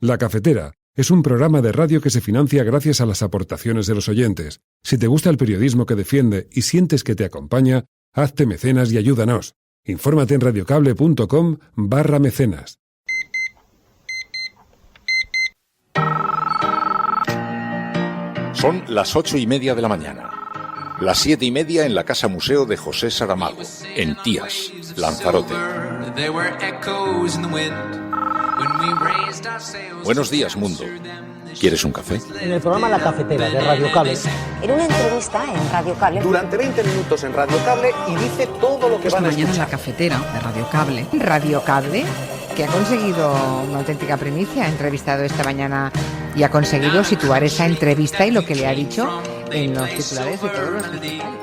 La Cafetera es un programa de radio que se financia gracias a las aportaciones de los oyentes. Si te gusta el periodismo que defiende y sientes que te acompaña, hazte mecenas y ayúdanos. Infórmate en radiocable.com/mecenas. Son las 8:30 de la mañana. Las 7:30 en la Casa Museo de José Saramago, en Tías, Lanzarote. Buenos días, mundo. ¿Quieres un café? En el programa La Cafetera de Radio Cable. En una entrevista en Radio Cable. Durante 20 minutos en Radio Cable y dice todo lo que van a escuchar. Mañana en La Cafetera de Radio Cable. Radio Cable, que ha conseguido una auténtica primicia, ha entrevistado esta mañana y ha conseguido situar esa entrevista y lo que le ha dicho en los titulares de todos los digitales.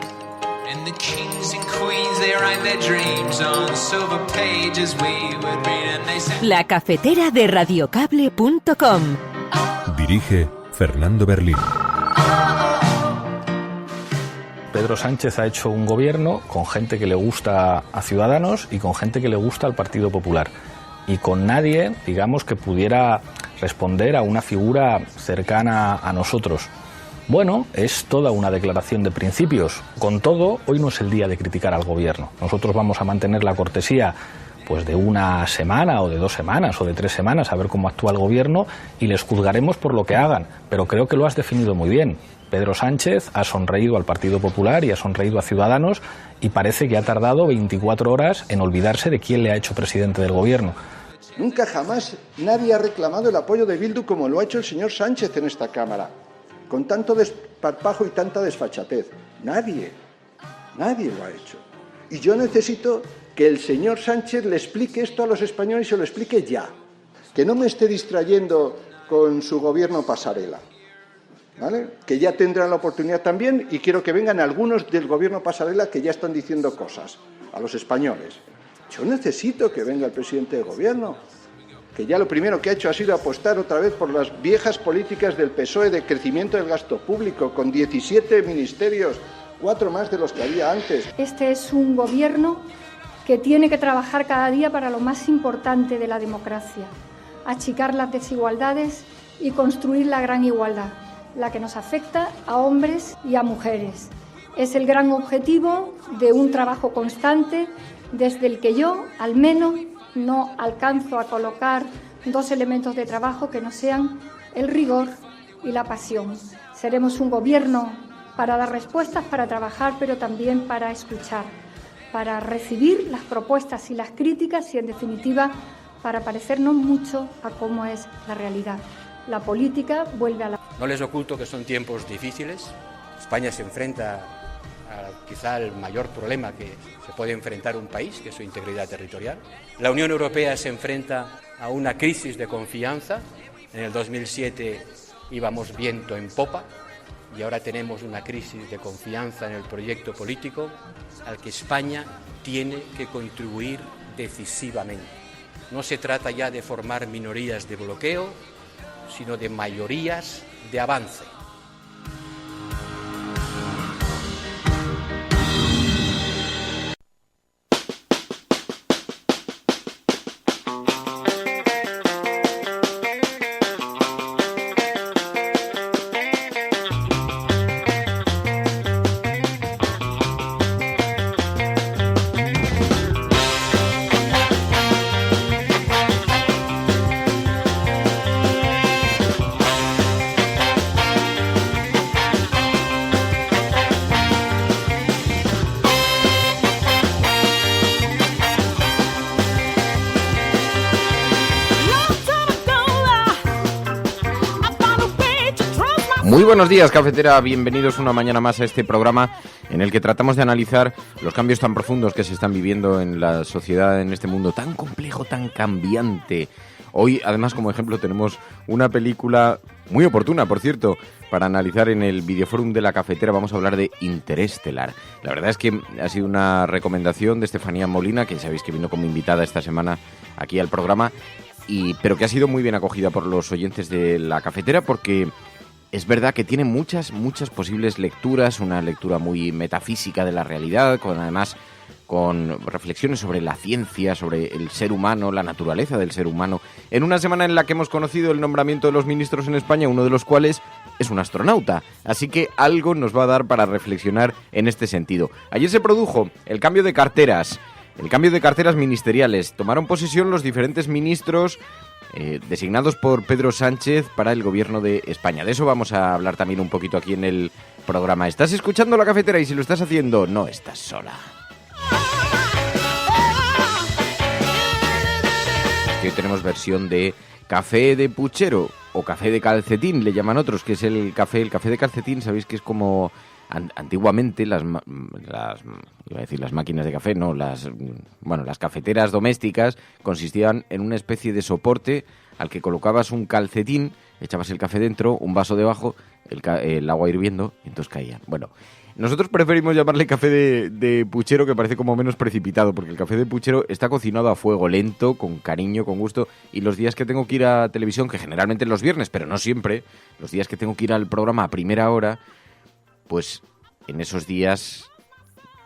La Cafetera de radiocable.com. Dirige Fernando Berlín. Pedro Sánchez ha hecho un gobierno con gente que le gusta a Ciudadanos y con gente que le gusta al Partido Popular. Y con nadie, digamos, que pudiera responder a una figura cercana a nosotros. Bueno, es toda una declaración de principios. Con todo, hoy no es el día de criticar al gobierno. Nosotros vamos a mantener la cortesía pues de una semana o de 2 semanas o de 3 semanas a ver cómo actúa el gobierno y les juzgaremos por lo que hagan. Pero creo que lo has definido muy bien. Pedro Sánchez ha sonreído al Partido Popular y ha sonreído a Ciudadanos y parece que ha tardado 24 horas en olvidarse de quién le ha hecho presidente del gobierno. Nunca jamás nadie ha reclamado el apoyo de Bildu como lo ha hecho el señor Sánchez en esta Cámara, con tanto desparpajo y tanta desfachatez. Nadie lo ha hecho. Y yo necesito que el señor Sánchez le explique esto a los españoles y se lo explique ya. Que no me esté distrayendo con su gobierno pasarela, ¿vale? Que ya tendrán la oportunidad también y quiero que vengan algunos del gobierno pasarela que ya están diciendo cosas a los españoles. Yo necesito que venga el presidente de gobierno, que ya lo primero que ha hecho ha sido apostar otra vez por las viejas políticas del PSOE de crecimiento del gasto público, con 17 ministerios, 4 más de los que había antes. Este es un gobierno que tiene que trabajar cada día para lo más importante de la democracia, achicar las desigualdades y construir la gran igualdad, la que nos afecta a hombres y a mujeres. Es el gran objetivo de un trabajo constante desde el que yo, al menos, no alcanzo a colocar 2 elementos de trabajo que no sean el rigor y la pasión. Seremos un gobierno para dar respuestas, para trabajar, pero también para escuchar, para recibir las propuestas y las críticas y, en definitiva, para parecernos mucho a cómo es la realidad. La política vuelve a la... No les oculto que son tiempos difíciles. España se enfrenta a quizá el mayor problema que se puede enfrentar un país, que es su integridad territorial. La Unión Europea se enfrenta a una crisis de confianza. En el 2007 íbamos viento en popa y ahora tenemos una crisis de confianza en el proyecto político al que España tiene que contribuir decisivamente. No se trata ya de formar minorías de bloqueo, sino de mayorías de avance. Muy buenos días, cafetera. Bienvenidos una mañana más a este programa en el que tratamos de analizar los cambios tan profundos que se están viviendo en la sociedad, en este mundo tan complejo, tan cambiante. Hoy, además, como ejemplo, tenemos una película muy oportuna, por cierto, para analizar en el Videoforum de la Cafetera. Vamos a hablar de Interestelar. La verdad es que ha sido una recomendación de Estefanía Molina, que sabéis que vino como invitada esta semana aquí al programa, pero que ha sido muy bien acogida por los oyentes de la Cafetera, porque es verdad que tiene muchas posibles lecturas, una lectura muy metafísica de la realidad, además con reflexiones sobre la ciencia, sobre el ser humano, la naturaleza del ser humano, en una semana en la que hemos conocido el nombramiento de los ministros en España, uno de los cuales es un astronauta. Así que algo nos va a dar para reflexionar en este sentido. Ayer se produjo el cambio de carteras ministeriales. Tomaron posesión los diferentes ministros designados por Pedro Sánchez para el gobierno de España. De eso vamos a hablar también un poquito aquí en el programa. ¿Estás escuchando La Cafetera? Y si lo estás haciendo, no estás sola. Hoy tenemos versión de café de puchero o café de calcetín, le llaman otros, que es el café de calcetín. Sabéis que es como antiguamente las máquinas de café, no, las cafeteras domésticas consistían en una especie de soporte al que colocabas un calcetín, echabas el café dentro, un vaso debajo, el agua hirviendo y entonces caía. Bueno, nosotros preferimos llamarle café de puchero, que parece como menos precipitado, porque el café de puchero está cocinado a fuego lento, con cariño, con gusto, y los días que tengo que ir a televisión, que generalmente los viernes, pero no siempre, los días que tengo que ir al programa a primera hora, pues en esos días,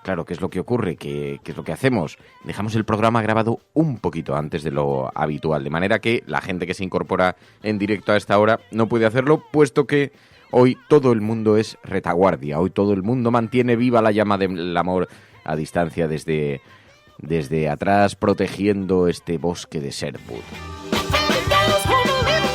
claro, ¿qué es lo que ocurre? ¿Qué es lo que hacemos? Dejamos el programa grabado un poquito antes de lo habitual, de manera que la gente que se incorpora en directo a esta hora no puede hacerlo, puesto que hoy todo el mundo es retaguardia, hoy todo el mundo mantiene viva la llama del amor a distancia desde atrás, protegiendo este bosque de Sherwood.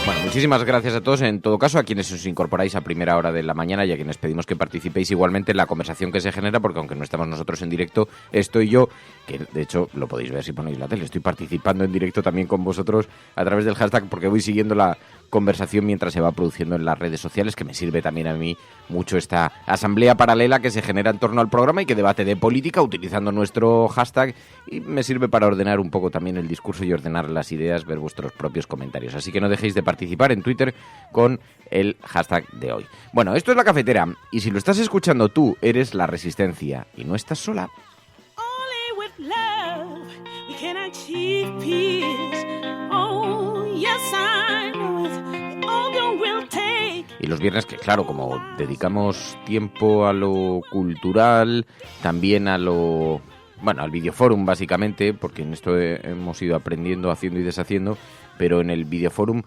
Bueno, muchísimas gracias a todos, en todo caso, a quienes os incorporáis a primera hora de la mañana y a quienes pedimos que participéis igualmente en la conversación que se genera, porque aunque no estamos nosotros en directo, estoy yo, que de hecho lo podéis ver si ponéis la tele, estoy participando en directo también con vosotros a través del hashtag, porque voy siguiendo la conversación mientras se va produciendo en las redes sociales, que me sirve también a mí mucho esta asamblea paralela que se genera en torno al programa y que debate de política utilizando nuestro hashtag, y me sirve para ordenar un poco también el discurso y ordenar las ideas, ver vuestros propios comentarios. Así que no dejéis de participar en Twitter con el hashtag de hoy. Bueno, esto es La Cafetera, y si lo estás escuchando tú, eres la resistencia y no estás sola. Y los viernes, que claro, como dedicamos tiempo a lo cultural, también a lo... Bueno, al Videoforum básicamente, porque en esto hemos ido aprendiendo, haciendo y deshaciendo, pero en el Videoforum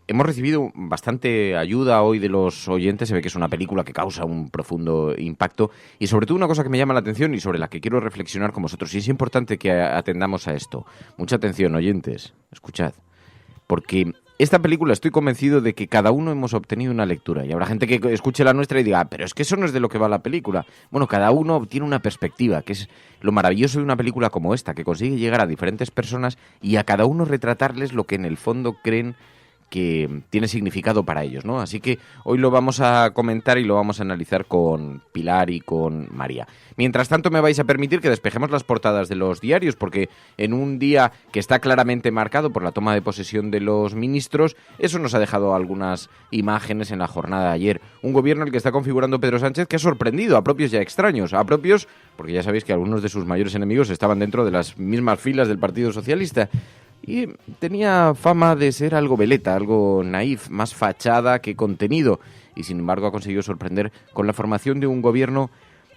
hemos recibido bastante ayuda hoy de los oyentes. Se ve que es una película que causa un profundo impacto y sobre todo una cosa que me llama la atención y sobre la que quiero reflexionar con vosotros, y es importante que atendamos a esto. Mucha atención, oyentes, escuchad, porque esta película estoy convencido de que cada uno hemos obtenido una lectura, y habrá gente que escuche la nuestra y diga, pero es que eso no es de lo que va la película. Bueno, cada uno tiene una perspectiva, que es lo maravilloso de una película como esta, que consigue llegar a diferentes personas y a cada uno retratarles lo que en el fondo creen que tiene significado para ellos, ¿no? Así que hoy lo vamos a comentar y lo vamos a analizar con Pilar y con María. Mientras tanto, me vais a permitir que despejemos las portadas de los diarios, porque en un día que está claramente marcado por la toma de posesión de los ministros, eso nos ha dejado algunas imágenes en la jornada de ayer. Un gobierno el que está configurando Pedro Sánchez que ha sorprendido a propios y a extraños. A propios, porque ya sabéis que algunos de sus mayores enemigos estaban dentro de las mismas filas del Partido Socialista. Y tenía fama de ser algo veleta, algo naif, más fachada que contenido. Y sin embargo ha conseguido sorprender con la formación de un gobierno,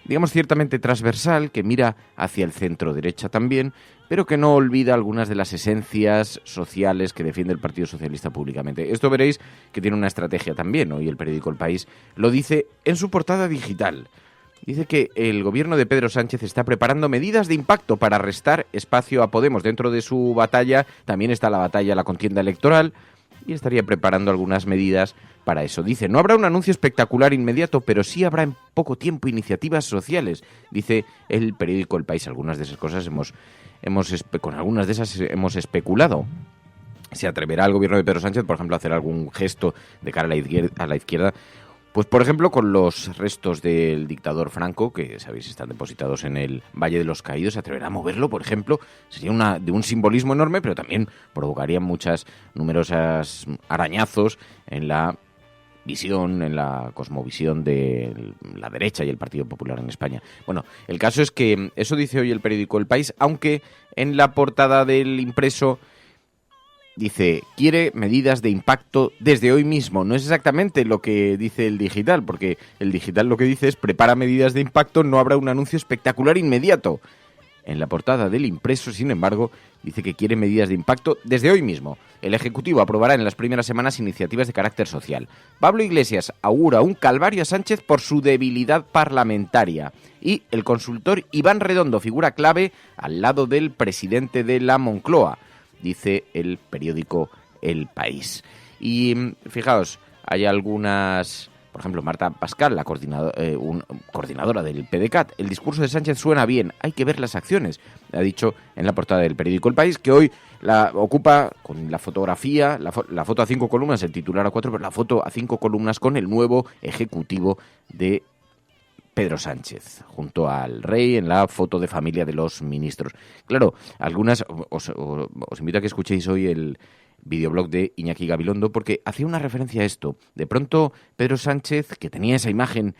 digamos, ciertamente transversal, que mira hacia el centro-derecha también, pero que no olvida algunas de las esencias sociales que defiende el Partido Socialista públicamente. Esto veréis que tiene una estrategia también. Hoy el periódico El País lo dice en su portada digital. Dice que el gobierno de Pedro Sánchez está preparando medidas de impacto para restar espacio a Podemos. Dentro de su batalla también está la batalla, la contienda electoral, y estaría preparando algunas medidas para eso. Dice, no habrá un anuncio espectacular inmediato, pero sí habrá en poco tiempo iniciativas sociales. Dice el periódico El País. Algunas de esas cosas con algunas de esas hemos especulado. ¿Se atreverá el gobierno de Pedro Sánchez, por ejemplo, a hacer algún gesto de cara a la izquierda? Pues, por ejemplo, con los restos del dictador Franco, que, sabéis, están depositados en el Valle de los Caídos, ¿se atreverá a moverlo, por ejemplo? Sería de un simbolismo enorme, pero también provocaría numerosas arañazos en la visión, en la cosmovisión de la derecha y el Partido Popular en España. Bueno, el caso es que eso dice hoy el periódico El País, aunque en la portada del impreso dice, quiere medidas de impacto desde hoy mismo. No es exactamente lo que dice el digital, porque el digital lo que dice es, prepara medidas de impacto, no habrá un anuncio espectacular inmediato. en la portada del impreso. Sin embargo, dice que quiere medidas de impacto desde hoy mismo. El Ejecutivo aprobará en las primeras semanas iniciativas de carácter social. Pablo Iglesias augura un calvario a Sánchez por su debilidad parlamentaria. Y el consultor Iván Redondo, figura clave al lado del presidente de la Moncloa, dice el periódico El País. Y fijaos, hay algunas... Por ejemplo, Marta Pascal, la coordinadora del PDeCAT. El discurso de Sánchez suena bien, hay que ver las acciones, ha dicho en la portada del periódico El País, que hoy la ocupa con la fotografía, la foto a 5 columnas, el titular a 4, pero la foto a 5 columnas con el nuevo ejecutivo de Pedro Sánchez, junto al rey, en la foto de familia de los ministros. Claro, algunas, os invito a que escuchéis hoy el videoblog de Iñaki Gabilondo, porque hacía una referencia a esto. De pronto, Pedro Sánchez, que tenía esa imagen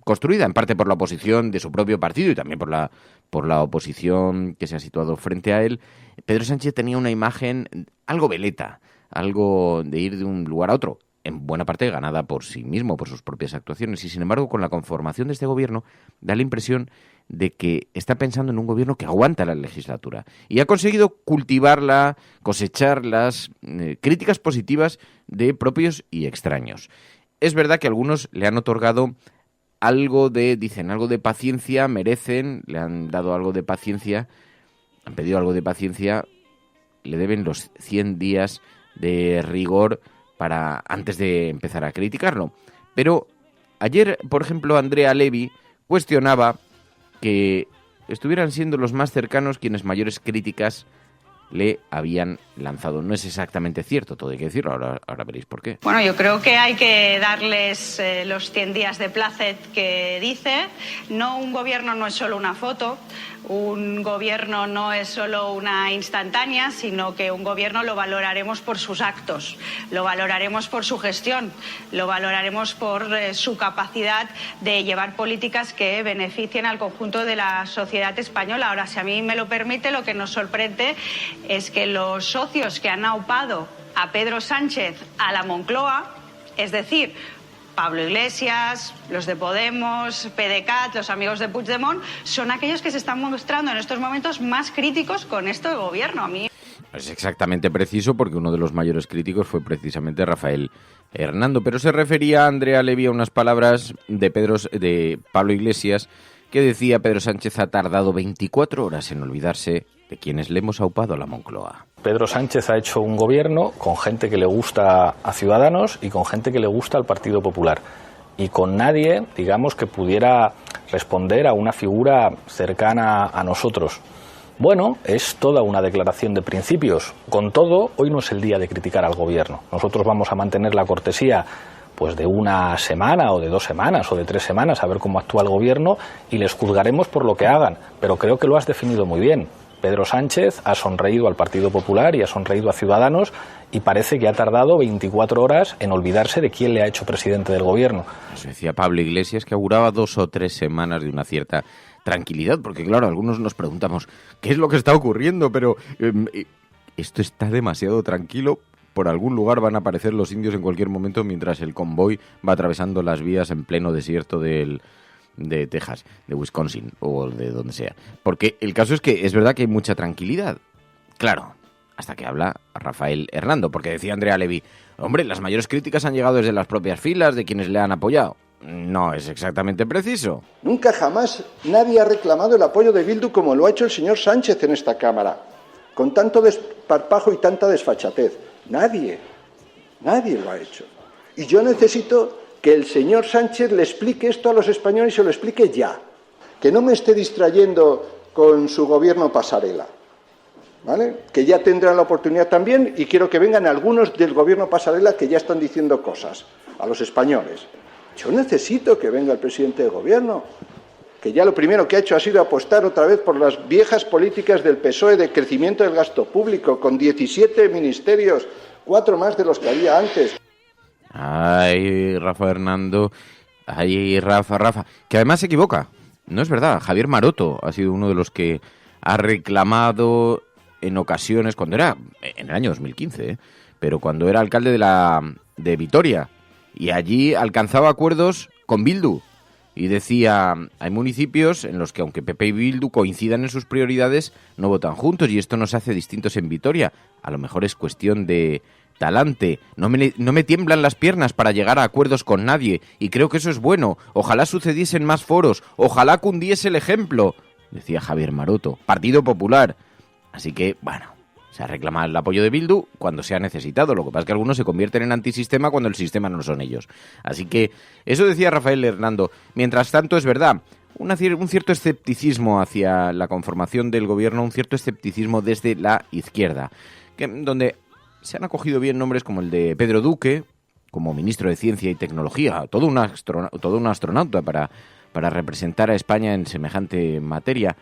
construida en parte por la oposición de su propio partido y también por la oposición que se ha situado frente a él, Pedro Sánchez tenía una imagen algo veleta, algo de ir de un lugar a otro, en buena parte ganada por sí mismo, por sus propias actuaciones. Y sin embargo, con la conformación de este gobierno, da la impresión de que está pensando en un gobierno que aguanta la legislatura. Y ha conseguido cultivarla, cosechar las críticas positivas de propios y extraños. Es verdad que algunos le han otorgado algo de paciencia, merecen, le han dado algo de paciencia, han pedido algo de paciencia, le deben los 100 días de rigor para antes de empezar a criticarlo. Pero ayer, por ejemplo, Andrea Levy cuestionaba que estuvieran siendo los más cercanos quienes mayores críticas le habían lanzado. No es exactamente cierto, todo hay que decirlo, ahora veréis por qué. Bueno, yo creo que hay que darles los 100 días de placer que dice. No, un gobierno no es solo una foto, un gobierno no es solo una instantánea, sino que un gobierno lo valoraremos por sus actos, lo valoraremos por su gestión, lo valoraremos por su capacidad de llevar políticas que beneficien al conjunto de la sociedad española. Ahora, si a mí me lo permite, lo que nos sorprende es que los socios que han aupado a Pedro Sánchez a la Moncloa, es decir, Pablo Iglesias, los de Podemos, PDeCAT, los amigos de Puigdemont, son aquellos que se están mostrando en estos momentos más críticos con este gobierno. A mí es exactamente preciso, porque uno de los mayores críticos fue precisamente Rafael Hernando, pero se refería a Andrea Levy a unas palabras de Pablo Iglesias, que decía: Pedro Sánchez ha tardado 24 horas en olvidarse de quienes le hemos aupado a la Moncloa. Pedro Sánchez ha hecho un gobierno con gente que le gusta a Ciudadanos y con gente que le gusta al Partido Popular. Y con nadie, digamos, que pudiera responder a una figura cercana a nosotros. Bueno, es toda una declaración de principios. Con todo, hoy no es el día de criticar al gobierno. Nosotros vamos a mantener la cortesía pues de una semana o de 2 semanas o de 3 semanas a ver cómo actúa el gobierno y les juzgaremos por lo que hagan. Pero creo que lo has definido muy bien. Pedro Sánchez ha sonreído al Partido Popular y ha sonreído a Ciudadanos y parece que ha tardado 24 horas en olvidarse de quién le ha hecho presidente del gobierno. Eso decía Pablo Iglesias, que auguraba 2 o 3 semanas de una cierta tranquilidad, porque claro, algunos nos preguntamos ¿qué es lo que está ocurriendo? Pero esto está demasiado tranquilo. Por algún lugar van a aparecer los indios en cualquier momento mientras el convoy va atravesando las vías en pleno desierto de Texas, de Wisconsin o de donde sea. Porque el caso es que es verdad que hay mucha tranquilidad. Claro, hasta que habla Rafael Hernando, porque decía Andrea Levy, hombre, las mayores críticas han llegado desde las propias filas de quienes le han apoyado. No es exactamente preciso. Nunca jamás nadie ha reclamado el apoyo de Bildu como lo ha hecho el señor Sánchez en esta Cámara, con tanto desparpajo y tanta desfachatez. Nadie lo ha hecho. Y yo necesito que el señor Sánchez le explique esto a los españoles y se lo explique ya. Que no me esté distrayendo con su gobierno pasarela, ¿vale? Que ya tendrán la oportunidad también, y quiero que vengan algunos del gobierno pasarela que ya están diciendo cosas a los españoles. Yo necesito que venga el presidente del gobierno, que ya lo primero que ha hecho ha sido apostar otra vez por las viejas políticas del PSOE de crecimiento del gasto público, con 17 ministerios, 4 más de los que había antes. Ay, Rafa Hernando, ay, Rafa, que además se equivoca. No es verdad, Javier Maroto ha sido uno de los que ha reclamado en ocasiones, cuando era, en el año 2015, pero cuando era alcalde de Vitoria, y allí alcanzaba acuerdos con Bildu. Y decía, hay municipios en los que aunque PP y Bildu coincidan en sus prioridades, no votan juntos y esto nos hace distintos en Vitoria. A lo mejor es cuestión de talante. No me tiemblan las piernas para llegar a acuerdos con nadie y creo que eso es bueno. Ojalá sucediesen más foros, ojalá cundiese el ejemplo, decía Javier Maroto, Partido Popular. Así que, bueno, se reclama el apoyo de Bildu cuando se ha necesitado. Lo que pasa es que algunos se convierten en antisistema cuando el sistema no son ellos. Así que eso decía Rafael Hernando. Mientras tanto, es verdad, un cierto escepticismo hacia la conformación del gobierno, un cierto escepticismo desde la izquierda, donde se han acogido bien nombres como el de Pedro Duque, como ministro de Ciencia y Tecnología, todo un astronauta para representar a España en semejante materia.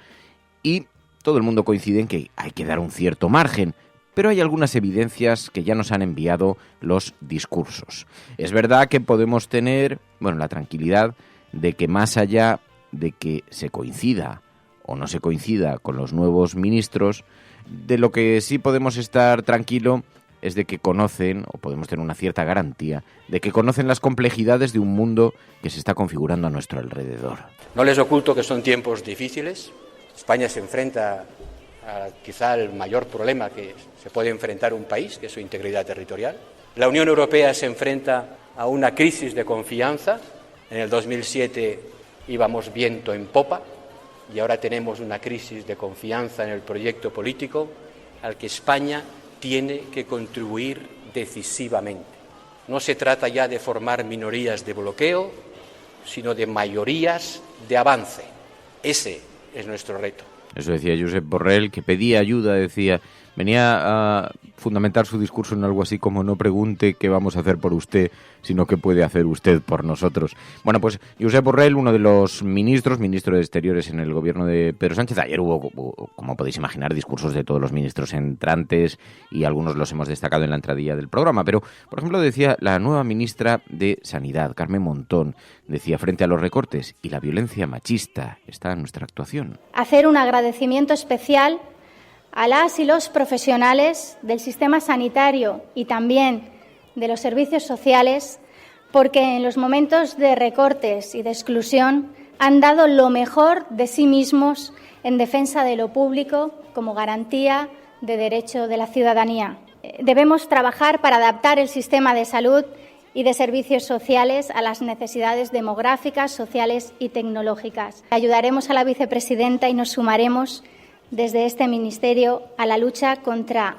Y todo el mundo coincide en que hay que dar un cierto margen, pero hay algunas evidencias que ya nos han enviado los discursos. Es verdad que podemos tener, la tranquilidad de que más allá de que se coincida o no se coincida con los nuevos ministros, de lo que sí podemos estar tranquilo es de que conocen, o podemos tener una cierta garantía, de que conocen las complejidades de un mundo que se está configurando a nuestro alrededor. No les oculto que son tiempos difíciles. España se enfrenta a quizá el mayor problema que se puede enfrentar un país, que es su integridad territorial. La Unión Europea se enfrenta a una crisis de confianza. En el 2007 íbamos viento en popa y ahora tenemos una crisis de confianza en el proyecto político al que España tiene que contribuir decisivamente. No se trata ya de formar minorías de bloqueo, sino de mayorías de avance. Ese es nuestro reto. Eso decía Josep Borrell, que pedía ayuda, venía a fundamentar su discurso en algo así como no pregunte qué vamos a hacer por usted, sino qué puede hacer usted por nosotros. Bueno, pues Josep Borrell, uno de los ministro de Exteriores en el gobierno de Pedro Sánchez. Ayer hubo, como podéis imaginar, discursos de todos los ministros entrantes y algunos los hemos destacado en la entradilla del programa. Pero, por ejemplo, decía la nueva ministra de Sanidad, Carmen Montón, decía, frente a los recortes y la violencia machista está en nuestra actuación. Hacer un agradecimiento especial a las y los profesionales del sistema sanitario y también de los servicios sociales, porque en los momentos de recortes y de exclusión han dado lo mejor de sí mismos en defensa de lo público como garantía de derecho de la ciudadanía. Debemos trabajar para adaptar el sistema de salud y de servicios sociales a las necesidades demográficas, sociales y tecnológicas. Ayudaremos a la vicepresidenta y nos sumaremos desde este ministerio a la lucha contra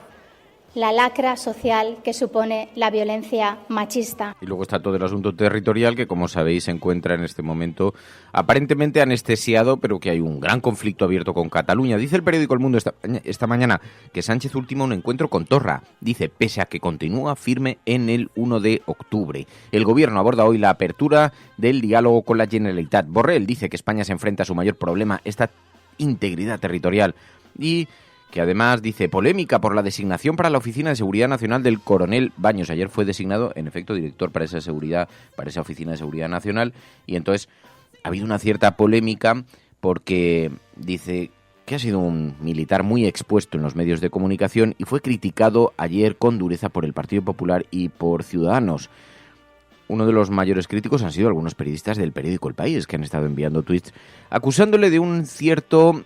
la lacra social que supone la violencia machista. Y luego está todo el asunto territorial que, como sabéis, se encuentra en este momento aparentemente anestesiado, pero que hay un gran conflicto abierto con Cataluña. Dice el periódico El Mundo esta mañana que Sánchez ultima un encuentro con Torra. Dice, pese a que continúa firme en el 1 de octubre. El gobierno aborda hoy la apertura del diálogo con la Generalitat. Borrell dice que España se enfrenta a su mayor problema, esta integridad territorial, y que además dice polémica por la designación para la Oficina de Seguridad Nacional del coronel Baños. Ayer fue designado, en efecto, director para esa Oficina de Seguridad Nacional, y entonces ha habido una cierta polémica porque dice que ha sido un militar muy expuesto en los medios de comunicación y fue criticado ayer con dureza por el Partido Popular y por Ciudadanos. Uno de los mayores críticos han sido algunos periodistas del periódico El País, que han estado enviando tweets acusándole de un cierto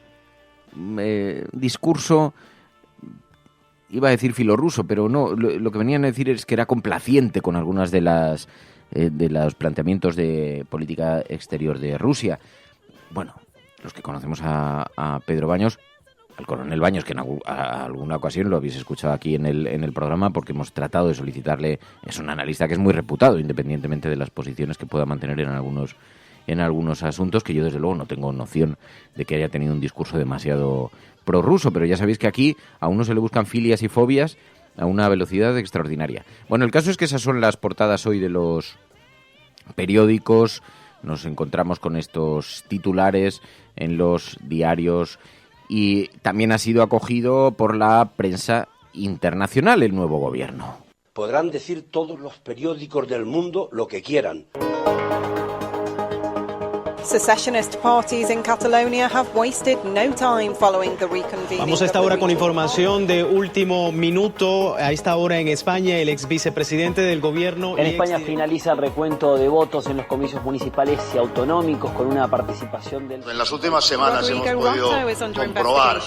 discurso, iba a decir filorruso, pero no, lo que venían a decir es que era complaciente con algunas de los planteamientos de política exterior de Rusia. Bueno, los que conocemos a Pedro Baños, al coronel Baños, que en alguna ocasión lo habéis escuchado aquí en el programa, porque hemos tratado de solicitarle, es un analista que es muy reputado, independientemente de las posiciones que pueda mantener en algunos asuntos, que yo desde luego no tengo noción de que haya tenido un discurso demasiado prorruso, pero ya sabéis que aquí a uno se le buscan filias y fobias a una velocidad extraordinaria. Bueno, el caso es que esas son las portadas hoy de los periódicos. Nos encontramos con estos titulares en los diarios y también ha sido acogido por la prensa internacional el nuevo gobierno. Podrán decir todos los periódicos del mundo lo que quieran. Secessionist parties in Catalonia have wasted no time following the reconvening. Vamos a esta hora con información de último minuto. A esta hora en España, el ex vicepresidente del gobierno... En España finaliza el recuento de votos en los comicios municipales y autonómicos con una participación del... En las últimas semanas hemos podido comprobar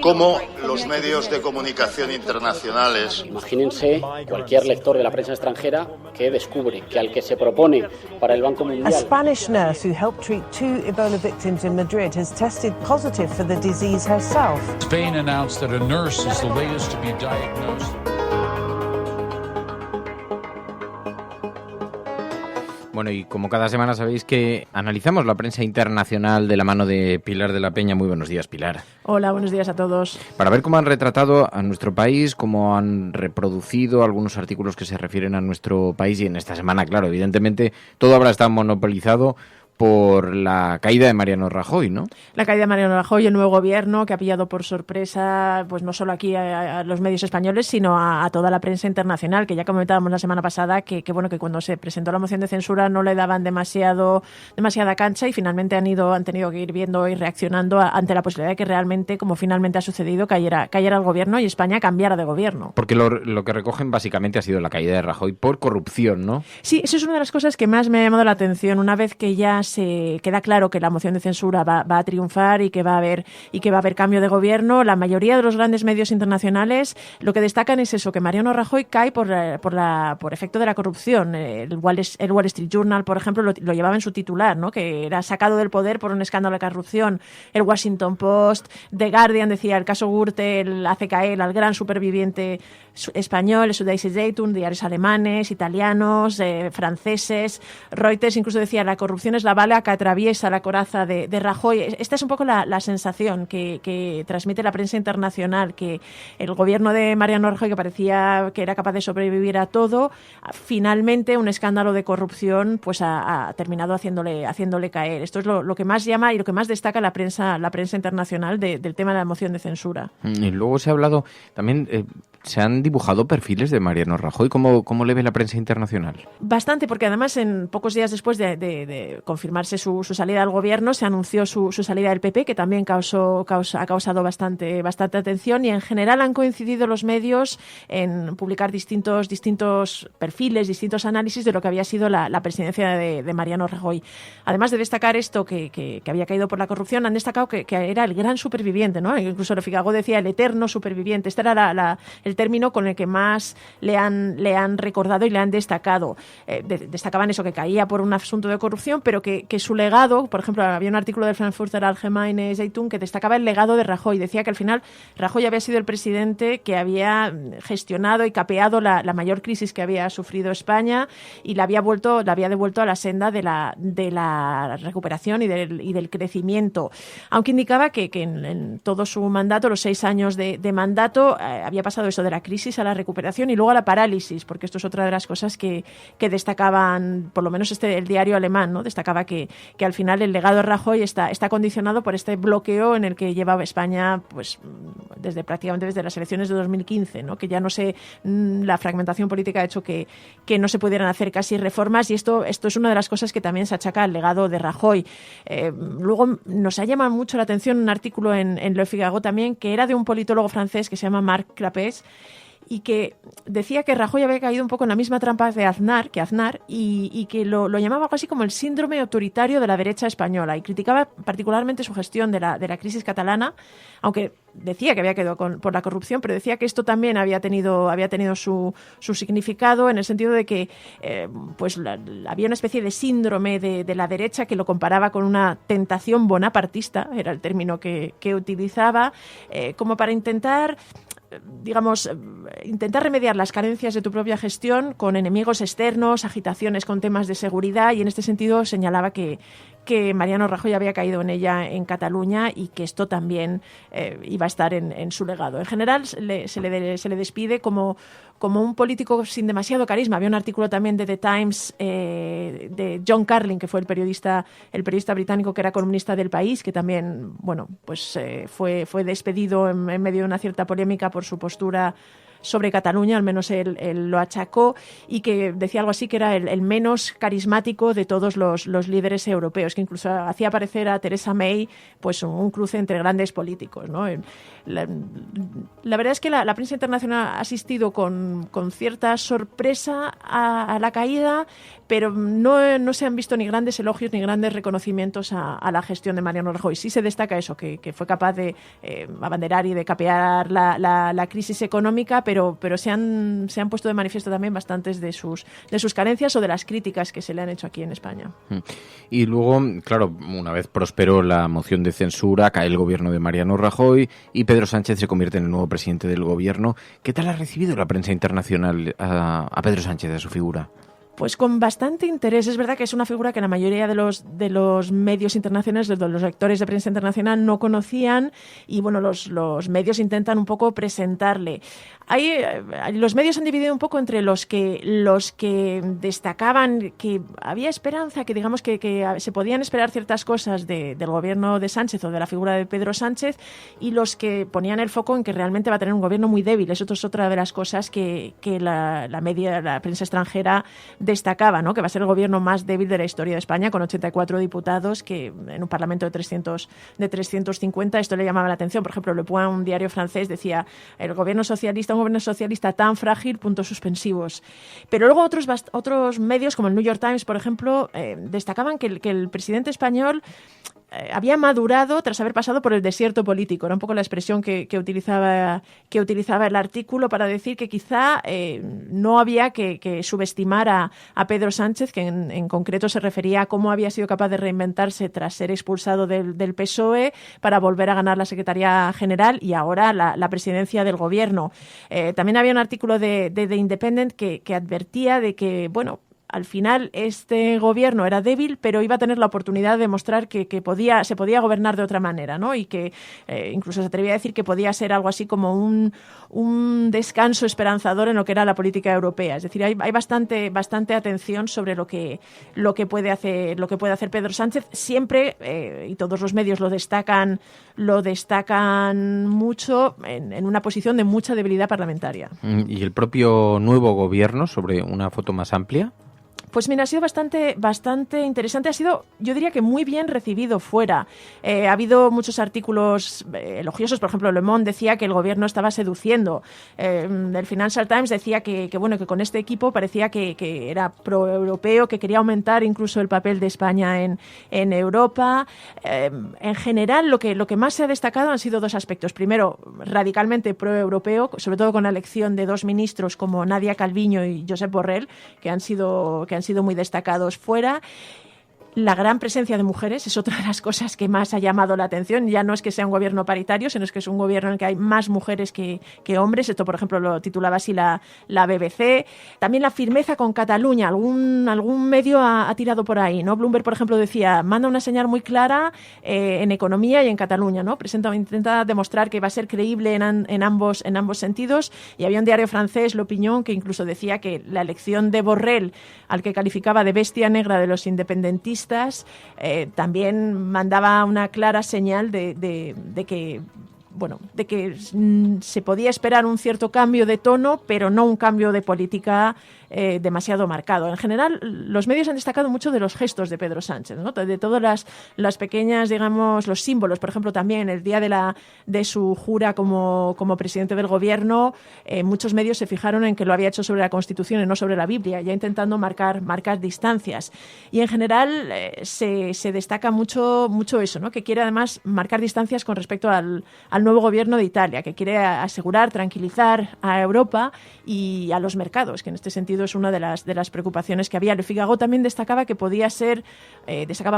cómo los medios de comunicación internacionales... Imagínense cualquier lector de la prensa extranjera que descubre que al que se propone para el Banco Mundial... A Spanish nurse who helped treat 2 Ebola victims in Madrid has tested positive for the disease herself. Spain announced that a nurse is the latest to be diagnosed. Bueno, y como cada semana sabéis que analizamos la prensa internacional de la mano de Pilar de la Peña. Muy buenos días, Pilar. Hola, buenos días a todos. Para ver cómo han retratado a nuestro país, cómo han reproducido algunos artículos que se refieren a nuestro país. Y en esta semana, claro, evidentemente todo habrá estado monopolizado por la caída de Mariano Rajoy, ¿no? La caída de Mariano Rajoy, el nuevo gobierno que ha pillado por sorpresa, pues no solo aquí a los medios españoles, sino a toda la prensa internacional, que ya comentábamos la semana pasada que cuando se presentó la moción de censura no le daban demasiada cancha y finalmente han tenido que ir viendo y reaccionando ante la posibilidad de que realmente, como finalmente ha sucedido, cayera el gobierno y España cambiara de gobierno. Porque lo que recogen básicamente ha sido la caída de Rajoy por corrupción, ¿no? Sí, eso es una de las cosas que más me ha llamado la atención. Una vez que ya se queda claro que la moción de censura va a triunfar y que va a haber cambio de gobierno, la mayoría de los grandes medios internacionales lo que destacan es eso, que Mariano Rajoy cae por efecto de la corrupción. El Wall Street Journal, por ejemplo, lo llevaba en su titular, ¿no? Que era sacado del poder por un escándalo de corrupción. El Washington Post, The Guardian decía el caso Gürtel hace caer al gran superviviente español, el Süddeutsche Zeitung, diarios alemanes, italianos, franceses. Reuters incluso decía la corrupción es la bala que atraviesa la coraza de Rajoy. Esta es un poco la sensación que transmite la prensa internacional, que el gobierno de Mariano Rajoy, que parecía que era capaz de sobrevivir a todo, finalmente un escándalo de corrupción pues ha terminado haciéndole caer. Esto es lo que más llama y lo que más destaca la prensa internacional del tema de la moción de censura. Y luego se ha hablado también... ¿Se han dibujado perfiles de Mariano Rajoy? ¿Cómo le ve la prensa internacional? Bastante, porque además en pocos días después de confirmarse su salida al gobierno se anunció su salida del PP, que también ha causado bastante atención, y en general han coincidido los medios en publicar distintos perfiles, distintos análisis de lo que había sido la presidencia de Mariano Rajoy. Además de destacar esto que había caído por la corrupción, han destacado que era el gran superviviente, ¿no? Incluso Le Figaro decía el eterno superviviente. Este era el término con el que más le han recordado y le han destacado. Destacaban eso, que caía por un asunto de corrupción, pero que su legado, por ejemplo, había un artículo del Frankfurter Allgemeine Zeitung que destacaba el legado de Rajoy. Decía que al final Rajoy había sido el presidente que había gestionado y capeado la mayor crisis que había sufrido España y la había devuelto a la senda de la recuperación y del crecimiento. Aunque indicaba que en todo su mandato, los 6 años de mandato, había pasado eso de la crisis a la recuperación y luego a la parálisis, porque esto es otra de las cosas que destacaban, por lo menos el diario alemán, ¿no? Destacaba que al final el legado de Rajoy está condicionado por este bloqueo en el que llevaba España pues prácticamente desde las elecciones de 2015, ¿no? Que ya la fragmentación política ha hecho que no se pudieran hacer casi reformas, y esto es una de las cosas que también se achaca al legado de Rajoy. Luego nos ha llamado mucho la atención un artículo en Le Figaro también, que era de un politólogo francés que se llama Marc Clapés, y que decía que Rajoy había caído un poco en la misma trampa de Aznar y que lo llamaba algo así como el síndrome autoritario de la derecha española, y criticaba particularmente su gestión de la crisis catalana, aunque decía que había quedado por la corrupción, pero decía que esto también había tenido su significado, en el sentido de que había una especie de síndrome de la derecha que lo comparaba con una tentación bonapartista, era el término que utilizaba, como para intentar remediar las carencias de tu propia gestión con enemigos externos, agitaciones con temas de seguridad, y en este sentido señalaba que Mariano Rajoy había caído en ella en Cataluña y que esto también iba a estar en su legado. En general se le despide como un político sin demasiado carisma. Había un artículo también de The Times de John Carlin, que fue el periodista británico que era columnista del País, que también fue despedido en medio de una cierta polémica por su postura sobre Cataluña, al menos él lo achacó, y que decía algo así que era el menos carismático de todos los líderes europeos, que incluso hacía parecer a Theresa May pues un cruce entre grandes políticos, ¿no? La verdad es que la prensa internacional ha asistido con cierta sorpresa a la caída, pero no se han visto ni grandes elogios ni grandes reconocimientos a la gestión de Mariano Rajoy. Sí se destaca eso, que fue capaz de abanderar y de capear la crisis económica, pero se han puesto de manifiesto también bastantes de sus carencias o de las críticas que se le han hecho aquí en España. Y luego, claro, una vez prosperó la moción de censura, cae el gobierno de Mariano Rajoy y Pedro Sánchez se convierte en el nuevo presidente del gobierno. ¿Qué tal ha recibido la prensa internacional a Pedro Sánchez, a su figura? Pues con bastante interés. Es verdad que es una figura que la mayoría de los medios internacionales, de los lectores de prensa internacional, no conocían y bueno, los medios intentan un poco presentarle. Los medios han dividido un poco entre los que destacaban que había esperanza, que digamos que se podían esperar ciertas cosas del gobierno de Sánchez o de la figura de Pedro Sánchez, y los que ponían el foco en que realmente va a tener un gobierno muy débil. Eso es otra de las cosas que la prensa extranjera destacaba, ¿no? Que va a ser el gobierno más débil de la historia de España, con 84 diputados, que en un parlamento de 350, esto le llamaba la atención. Por ejemplo, Le Point, un diario francés, decía un gobierno socialista tan frágil, puntos suspensivos. Pero luego otros medios, como el New York Times, por ejemplo, destacaban que el presidente español había madurado tras haber pasado por el desierto político. Era un poco la expresión que utilizaba el artículo para decir que quizá no había que subestimar a Pedro Sánchez, que en concreto se refería a cómo había sido capaz de reinventarse tras ser expulsado del PSOE para volver a ganar la Secretaría General y ahora la presidencia del Gobierno. También había un artículo de The Independent que advertía de que, bueno, al final este gobierno era débil, pero iba a tener la oportunidad de demostrar que se podía gobernar de otra manera, ¿no? Y que incluso se atrevía a decir que podía ser algo así como un descanso esperanzador en lo que era la política europea. Es decir, hay bastante atención sobre lo que puede hacer Pedro Sánchez. Siempre, y todos los medios lo destacan mucho, en una posición de mucha debilidad parlamentaria. ¿Y el propio nuevo gobierno, sobre una foto más amplia? Pues mira, ha sido bastante interesante. Ha sido, yo diría que muy bien recibido fuera. Ha habido muchos artículos elogiosos. Por ejemplo, Le Monde decía que el gobierno estaba seduciendo. El Financial Times decía que con este equipo parecía que era pro-europeo, que quería aumentar incluso el papel de España en Europa. En general, lo que más se ha destacado han sido dos aspectos. Primero, radicalmente pro-europeo, sobre todo con la elección de dos ministros como Nadia Calviño y Josep Borrell, que han sido muy destacados fuera. La gran presencia de mujeres es otra de las cosas que más ha llamado la atención. Ya no es que sea un gobierno paritario, sino es que es un gobierno en el que hay más mujeres que hombres. Esto, por ejemplo, lo titulaba así la BBC. También la firmeza con Cataluña. Algún medio ha tirado por ahí, ¿no? Bloomberg, por ejemplo, decía, manda una señal muy clara en economía y en Cataluña, ¿no? Intenta demostrar que va a ser creíble en ambos sentidos. Y había un diario francés, L'Opinion, que incluso decía que la elección de Borrell, al que calificaba de bestia negra de los independentistas, también mandaba una clara señal de que se podía esperar un cierto cambio de tono, pero no un cambio de política demasiado marcado. En general, los medios han destacado mucho de los gestos de Pedro Sánchez, ¿no? De todas las pequeñas, digamos, los símbolos. Por ejemplo, también el día de su jura como presidente del gobierno, muchos medios se fijaron en que lo había hecho sobre la Constitución y no sobre la Biblia, ya intentando marcar distancias. Y en general se destaca mucho eso, ¿no? Que quiere además marcar distancias con respecto al nuevo gobierno de Italia, que quiere asegurar, tranquilizar a Europa y a los mercados, que en este sentido es una de las preocupaciones que había. Le Figaro también destacaba que podía ser,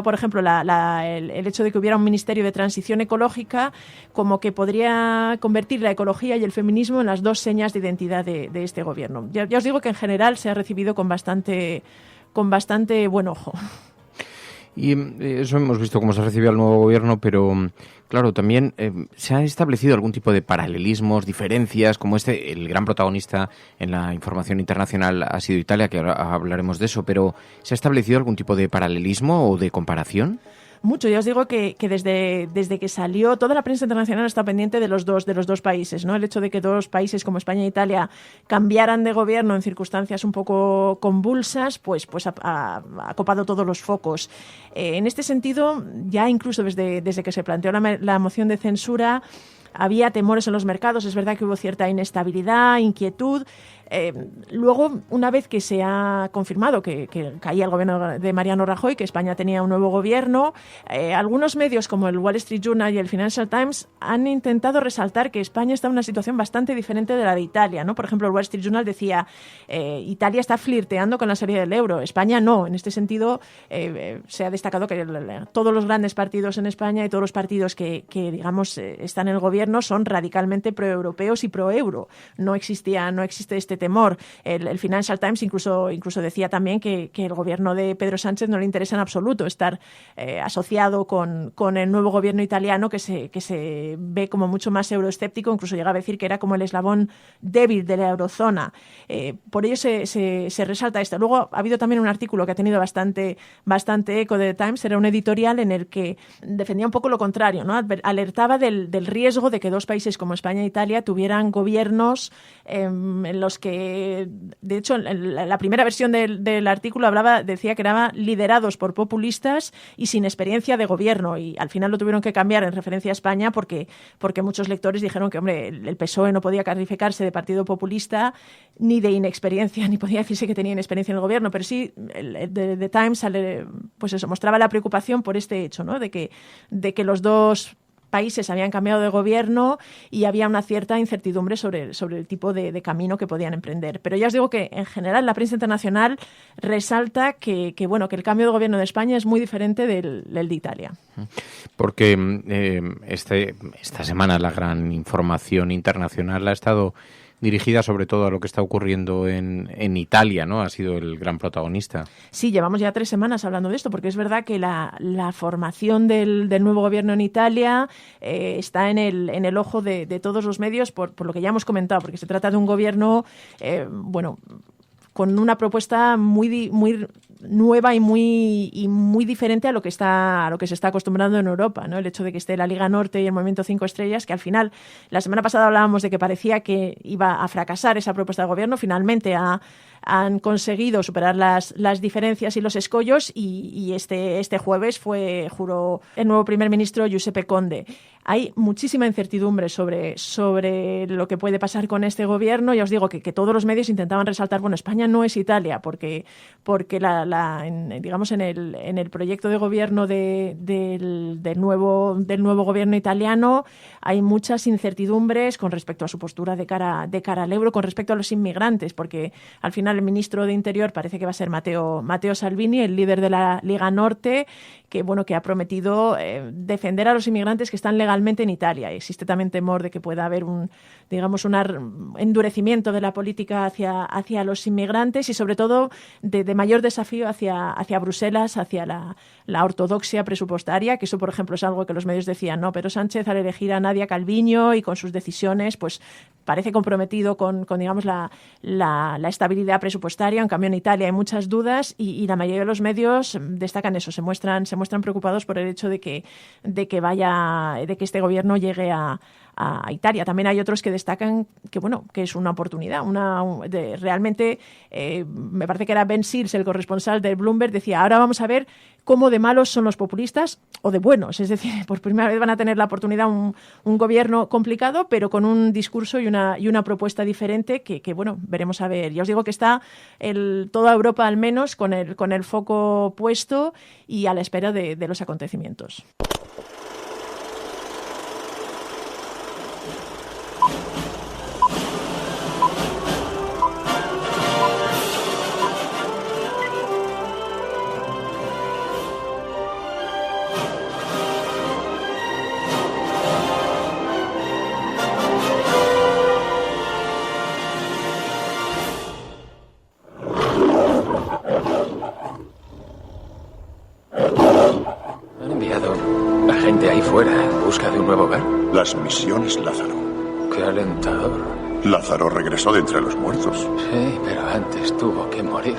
por ejemplo, el hecho de que hubiera un ministerio de transición ecológica, como que podría convertir la ecología y el feminismo en las dos señas de identidad de este gobierno. Ya os digo que en general se ha recibido con bastante buen ojo. Y eso hemos visto cómo se ha recibido al nuevo gobierno, pero claro, también se ha establecido algún tipo de paralelismos, diferencias, como el gran protagonista en la información internacional ha sido Italia, que ahora hablaremos de eso, pero ¿se ha establecido algún tipo de paralelismo o de comparación? Mucho. Ya os digo que desde que salió, toda la prensa internacional está pendiente de los dos países, ¿no? El hecho de que dos países como España e Italia cambiaran de gobierno en circunstancias un poco convulsas, pues ha copado todos los focos. En este sentido, ya incluso desde que se planteó la moción de censura, había temores en los mercados. Es verdad que hubo cierta inestabilidad, inquietud. Luego, una vez que se ha confirmado que caía el gobierno de Mariano Rajoy, que España tenía un nuevo gobierno, algunos medios como el Wall Street Journal y el Financial Times han intentado resaltar que España está en una situación bastante diferente de la de Italia, ¿no? Por ejemplo, el Wall Street Journal decía Italia está flirteando con la salida del euro, España no. En este sentido, se ha destacado que todos los grandes partidos en España y todos los partidos que digamos, están en el gobierno son radicalmente proeuropeos y proeuro. No existe este temor. El Financial Times incluso decía también que el gobierno de Pedro Sánchez no le interesa en absoluto estar asociado con el nuevo gobierno italiano, que se ve como mucho más euroescéptico. Incluso llega a decir que era como el eslabón débil de la eurozona. Por ello se resalta esto. Luego ha habido también un artículo que ha tenido bastante eco de The Times. Era un editorial en el que defendía un poco lo contrario, ¿no? Alertaba del riesgo de que dos países como España e Italia tuvieran gobiernos en los que, de hecho, la primera versión del artículo decía que eran liderados por populistas y sin experiencia de gobierno, y al final lo tuvieron que cambiar en referencia a España porque muchos lectores dijeron que, hombre, el PSOE no podía calificarse de partido populista ni de inexperiencia, ni podía decirse que tenía inexperiencia en el gobierno, pero sí The Times mostraba la preocupación por este hecho, ¿no? de que los dos países habían cambiado de gobierno y había una cierta incertidumbre sobre el tipo de camino que podían emprender. Pero ya os digo que, en general, la prensa internacional resalta que el cambio de gobierno de España es muy diferente del de Italia. Porque esta semana la gran información internacional ha estado dirigida sobre todo a lo que está ocurriendo en Italia, ¿no? Ha sido el gran protagonista. Sí, llevamos ya 3 semanas hablando de esto, porque es verdad que la formación del nuevo gobierno en Italia está en el ojo de todos los medios por lo que ya hemos comentado, porque se trata de un gobierno, con una propuesta muy nueva y muy diferente a lo que se está acostumbrando en Europa, ¿no? El hecho de que esté la Liga Norte y el Movimiento 5 Estrellas, que al final, la semana pasada hablábamos de que parecía que iba a fracasar esa propuesta de gobierno, finalmente han conseguido superar las diferencias y los escollos, y este jueves juró el nuevo primer ministro Giuseppe Conte. Hay muchísima incertidumbre sobre lo que puede pasar con este gobierno. Ya os digo que todos los medios intentaban resaltar, España no es Italia, porque en el proyecto de gobierno del nuevo gobierno italiano hay muchas incertidumbres con respecto a su postura de cara al euro, con respecto a los inmigrantes, porque al final el ministro de Interior parece que va a ser Matteo Salvini, el líder de la Liga Norte, que ha prometido defender a los inmigrantes que están legalmente en Italia. Existe también temor de que pueda haber un endurecimiento de la política hacia los inmigrantes, y sobre todo de mayor desafío hacia Bruselas, hacia la ortodoxia presupuestaria, que eso, por ejemplo, es algo que los medios decían, ¿no? Pero Sánchez, al elegir a Nadia Calviño y con sus decisiones, pues parece comprometido con la estabilidad presupuestaria. En cambio, en Italia hay muchas dudas, y la mayoría de los medios destacan eso, se muestran preocupados por el hecho de que este gobierno llegue a Italia. También hay otros que destacan que es una oportunidad. Realmente, me parece que era Ben Seals, el corresponsal de Bloomberg, decía, ahora vamos a ver cómo de malos son los populistas o de buenos. Es decir, por primera vez van a tener la oportunidad un gobierno complicado, pero con un discurso y una propuesta diferente que veremos a ver. Ya os digo que está toda Europa, al menos, con el foco puesto y a la espera de los acontecimientos. Las misiones Lázaro. Qué alentador. Lázaro regresó de entre los muertos. Sí, pero antes tuvo que morir.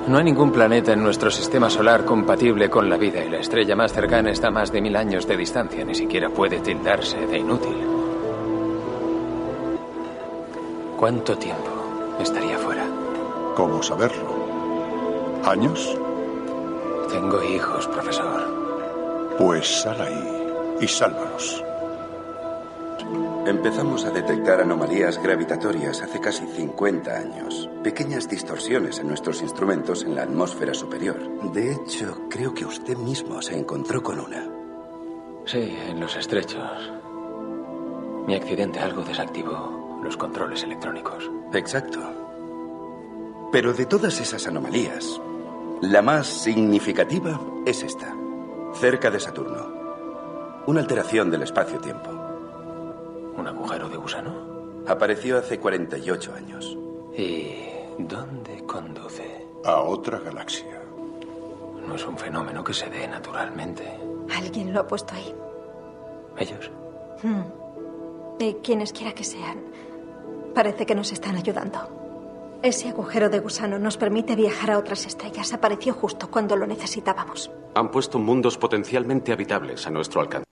No hay ningún planeta en nuestro sistema solar compatible con la vida y la estrella más cercana está a más de 1000 años de distancia. Ni siquiera puede tildarse de inútil. ¿Cuánto tiempo estaría fuera? ¿Cómo saberlo? ¿Años? Tengo hijos, profesor. Pues sal ahí y sálvalos. Empezamos a detectar anomalías gravitatorias hace casi 50 años. Pequeñas distorsiones en nuestros instrumentos en la atmósfera superior. De hecho, creo que usted mismo se encontró con una. Sí, en los estrechos. Mi accidente algo desactivó los controles electrónicos. Exacto. Pero de todas esas anomalías, la más significativa es esta. Cerca de Saturno. Una alteración del espacio-tiempo. ¿Un agujero de gusano? Apareció hace 48 años. ¿Y dónde conduce? A otra galaxia. No es un fenómeno que se dé naturalmente. Alguien lo ha puesto ahí. ¿Ellos? Y quienes quiera que sean, parece que nos están ayudando. Ese agujero de gusano nos permite viajar a otras estrellas. Apareció justo cuando lo necesitábamos. Han puesto mundos potencialmente habitables a nuestro alcance.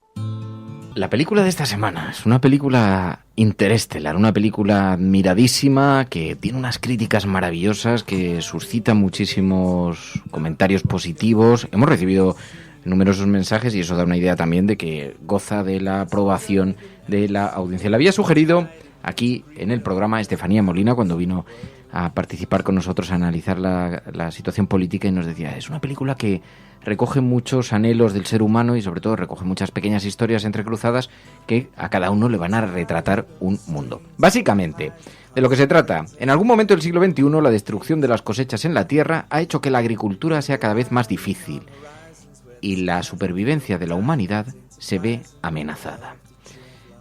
La película de esta semana es una película interestelar, una película admiradísima que tiene unas críticas maravillosas, que suscita muchísimos comentarios positivos. Hemos recibido numerosos mensajes y eso da una idea también de que goza de la aprobación de la audiencia. Le había sugerido aquí en el programa Estefanía Molina cuando vino a participar con nosotros a analizar la situación política y nos decía, es una película que recoge muchos anhelos del ser humano y sobre todo recoge muchas pequeñas historias entrecruzadas que a cada uno le van a retratar un mundo. Básicamente, de lo que se trata, en algún momento del siglo XXI la destrucción de las cosechas en la tierra ha hecho que la agricultura sea cada vez más difícil y la supervivencia de la humanidad se ve amenazada.